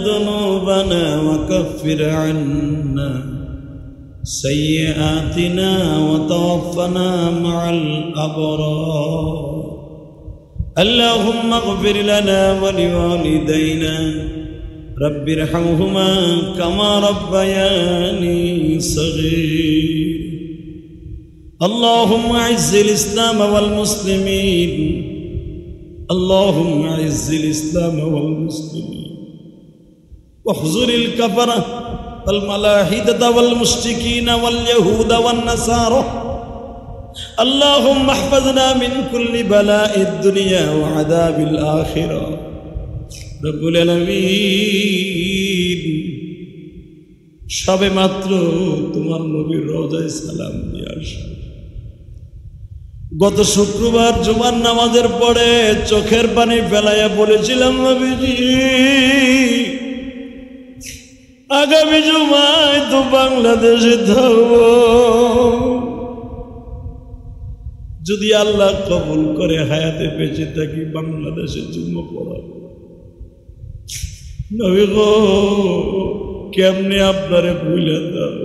ذنوبنا وكفر عنا سيئاتنا وتوفنا مع الأبرار. اللهم اغفر لنا ولوالدينا رب ارحمهما كما ربياني صغير. اللهم اعز الإسلام والمسلمين. اللهم اعز الإسلام والمسلمين واخذل الكفرة والملاحدة والمشركين واليهود والنصارى. اللهم احفظنا من كل بلاء الدنيا وعذاب الآخرة. رب العالمين সবে মাত্র তোমার নবীর রওজায় সালাম দিয়ে আসলাম। গত শুক্রবার জুমার নামাজের পরে চোখের পানি ফেলাইয়া বলেছিলাম, নবীজি আগামী জুমায় তো বাংলাদেশে থাকবো, যদি আল্লাহ কবুল করে হায়াতে বেঁচে থাকি বাংলাদেশে জুম্মা পড়াবো। নবী গো কেমনে আপনারে ভুলে দাও?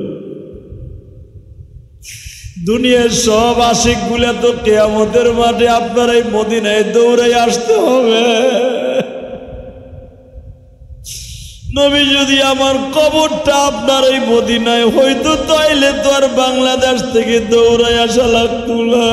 দুনিয়ার সব আশিক গুলা তো কিয়ামতের মাঠে আপনার এই মদিনায় দৌড়ে আসতে হবে। নবী যদি আমার কবরটা আপনার এই মদিনায় হইতো তাইলে তো আর বাংলাদেশ থেকে দৌড়ায় আসা লাগতো না।